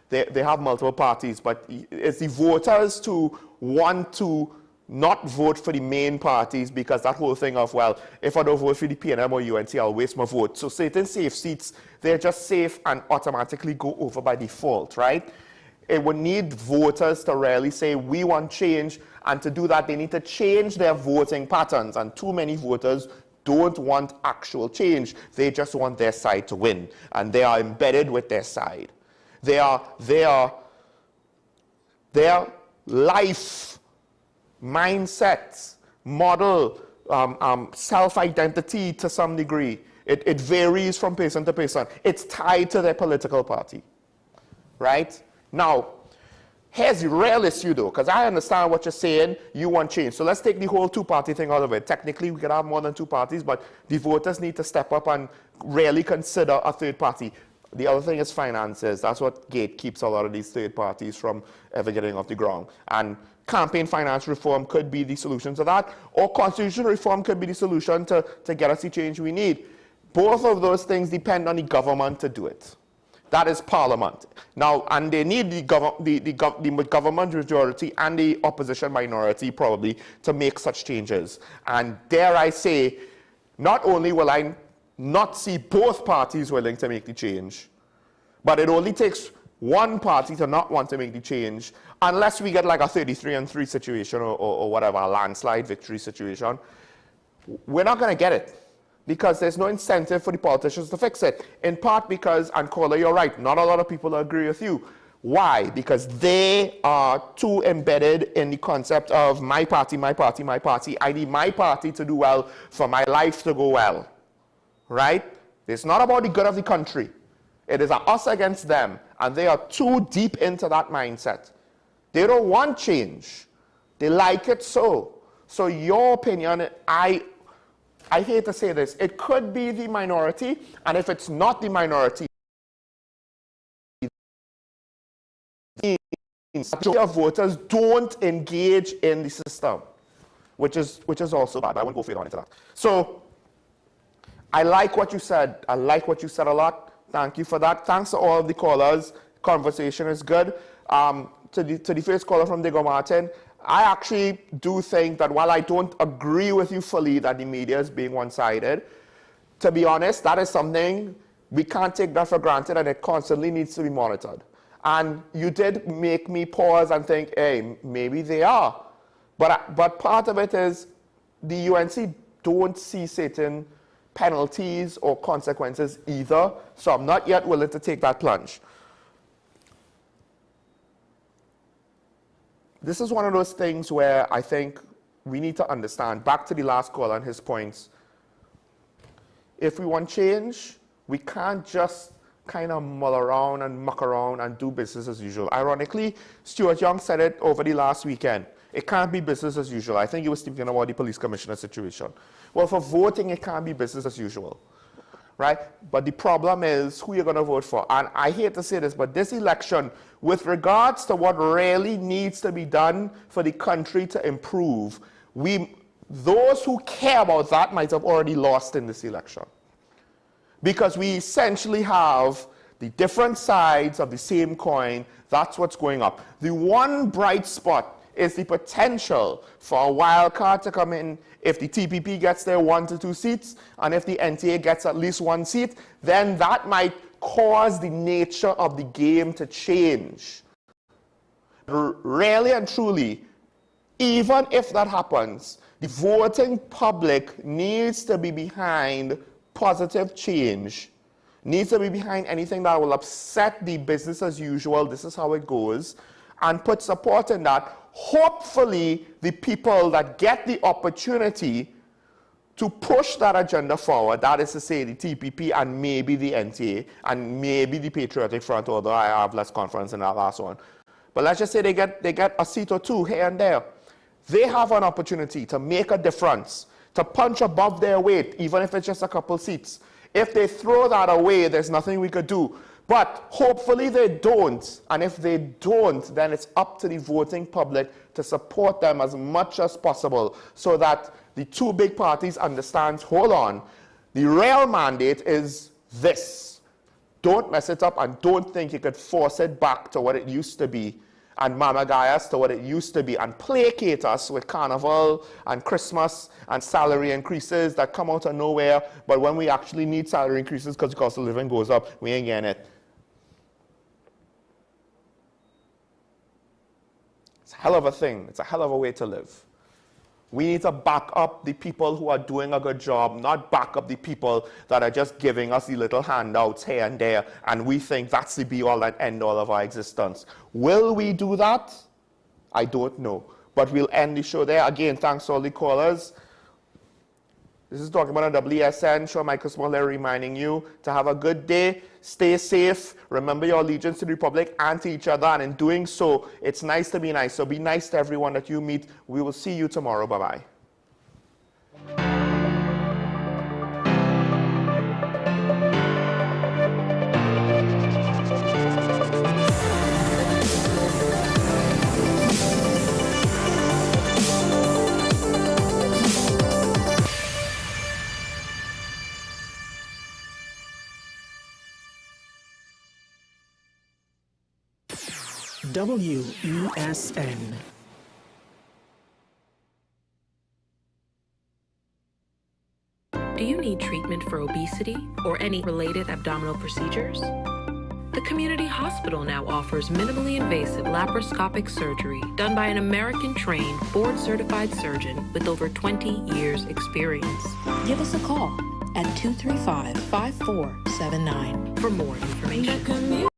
they have multiple parties, but it's the voters to want to not vote for the main parties, because that whole thing of, well, if I don't vote for the PNM or UNC, I'll waste my vote. So certain safe seats, they're just safe and automatically go over by default, right? It would need voters to really say, we want change, and to do that, they need to change their voting patterns, and too many voters don't want actual change. They just want their side to win, and they are embedded with their side. Their life mindsets, model, self-identity to some degree. It varies from person to person. It's tied to their political party, right? Now, here's the real issue though, because I understand what you're saying, you want change. So let's take the whole two-party thing out of it. Technically, we could have more than two parties, but the voters need to step up and really consider a third party. The other thing is finances. That's what gatekeeps a lot of these third parties from ever getting off the ground. And campaign finance reform could be the solution to that, or constitutional reform could be the solution to get us the change we need. Both of those things depend on the government to do it. That is Parliament. Now, and they need the government majority and the opposition minority probably to make such changes. And dare I say, not only will I not see both parties willing to make the change, but it only takes one party to not want to make the change, unless we get like a 33-3 situation or whatever, a landslide victory situation. We're not going to get it, because there's no incentive for the politicians to fix it. In part because, and Kola, you're right, not a lot of people agree with you. Why? Because they are too embedded in the concept of my party, my party, my party. I need my party to do well for my life to go well, right? It's not about the good of the country. It is us against them, and they are too deep into that mindset. They don't want change. They like it so. So your opinion, I hate to say this, it could be the minority, and if it's not the minority, the majority of voters don't engage in the system, which is also bad. I won't go further on into that. So I like what you said. I like what you said a lot. Thank you for that. Thanks to all of the callers. Conversation is good. To the first caller from Diego Martin, I actually do think that while I don't agree with you fully that the media is being one-sided, to be honest, that is something we can't take that for granted, and it constantly needs to be monitored. And you did make me pause and think, hey, maybe they are. But part of it is the UNC don't see certain penalties or consequences either, so I'm not yet willing to take that plunge. This is one of those things where I think we need to understand, back to the last caller and his points, if we want change, we can't just kind of mull around and muck around and do business as usual. Ironically, Stuart Young said it over the last weekend. It can't be business as usual. I think he was speaking about the police commissioner situation. Well, for voting, it can't be business as usual, right? But the problem is who you're going to vote for. And I hate to say this, but this election, with regards to what really needs to be done for the country to improve, those who care about that might have already lost in this election. Because we essentially have the different sides of the same coin. That's what's going up. The one bright spot is the potential for a wild card to come in. If the TPP gets their 1 to 2 seats, and if the NTA gets at least 1 seat, then that might cause the nature of the game to change. Really and truly, even if that happens, the voting public needs to be behind positive change needs to be behind anything that will upset the business as usual, this is how it goes, and put support in that. Hopefully, the people that get the opportunity to push that agenda forward, that is to say the TPP and maybe the NTA and maybe the Patriotic Front, although I have less confidence in that last one. But let's just say they get a seat or two here and there. They have an opportunity to make a difference, to punch above their weight, even if it's just a couple seats. If they throw that away, there's nothing we could do. But hopefully they don't. And if they don't, then it's up to the voting public to support them as much as possible so that the two big parties understand, hold on, the real mandate is this. Don't mess it up and don't think you could force it back to what it used to be and mamagay us to what it used to be and placate us with Carnival and Christmas and salary increases that come out of nowhere, but when we actually need salary increases because the cost of living goes up, we ain't getting it. It's a hell of a thing. It's a hell of a way to live. We need to back up the people who are doing a good job, not back up the people that are just giving us the little handouts here and there, and we think that's the be-all and end-all of our existence. Will we do that? I don't know. But we'll end the show there. Again, thanks to all the callers. This is Talking About a WSN. Show Michael Smollett reminding you to have a good day, stay safe, remember your allegiance to the Republic and to each other, and in doing so, it's nice to be nice. So be nice to everyone that you meet. We will see you tomorrow. Bye-bye. WESN. Do you need treatment for obesity or any related abdominal procedures? The community hospital now offers minimally invasive laparoscopic surgery done by an American-trained, board-certified surgeon with over 20 years' experience. Give us a call at 235-5479 for more information.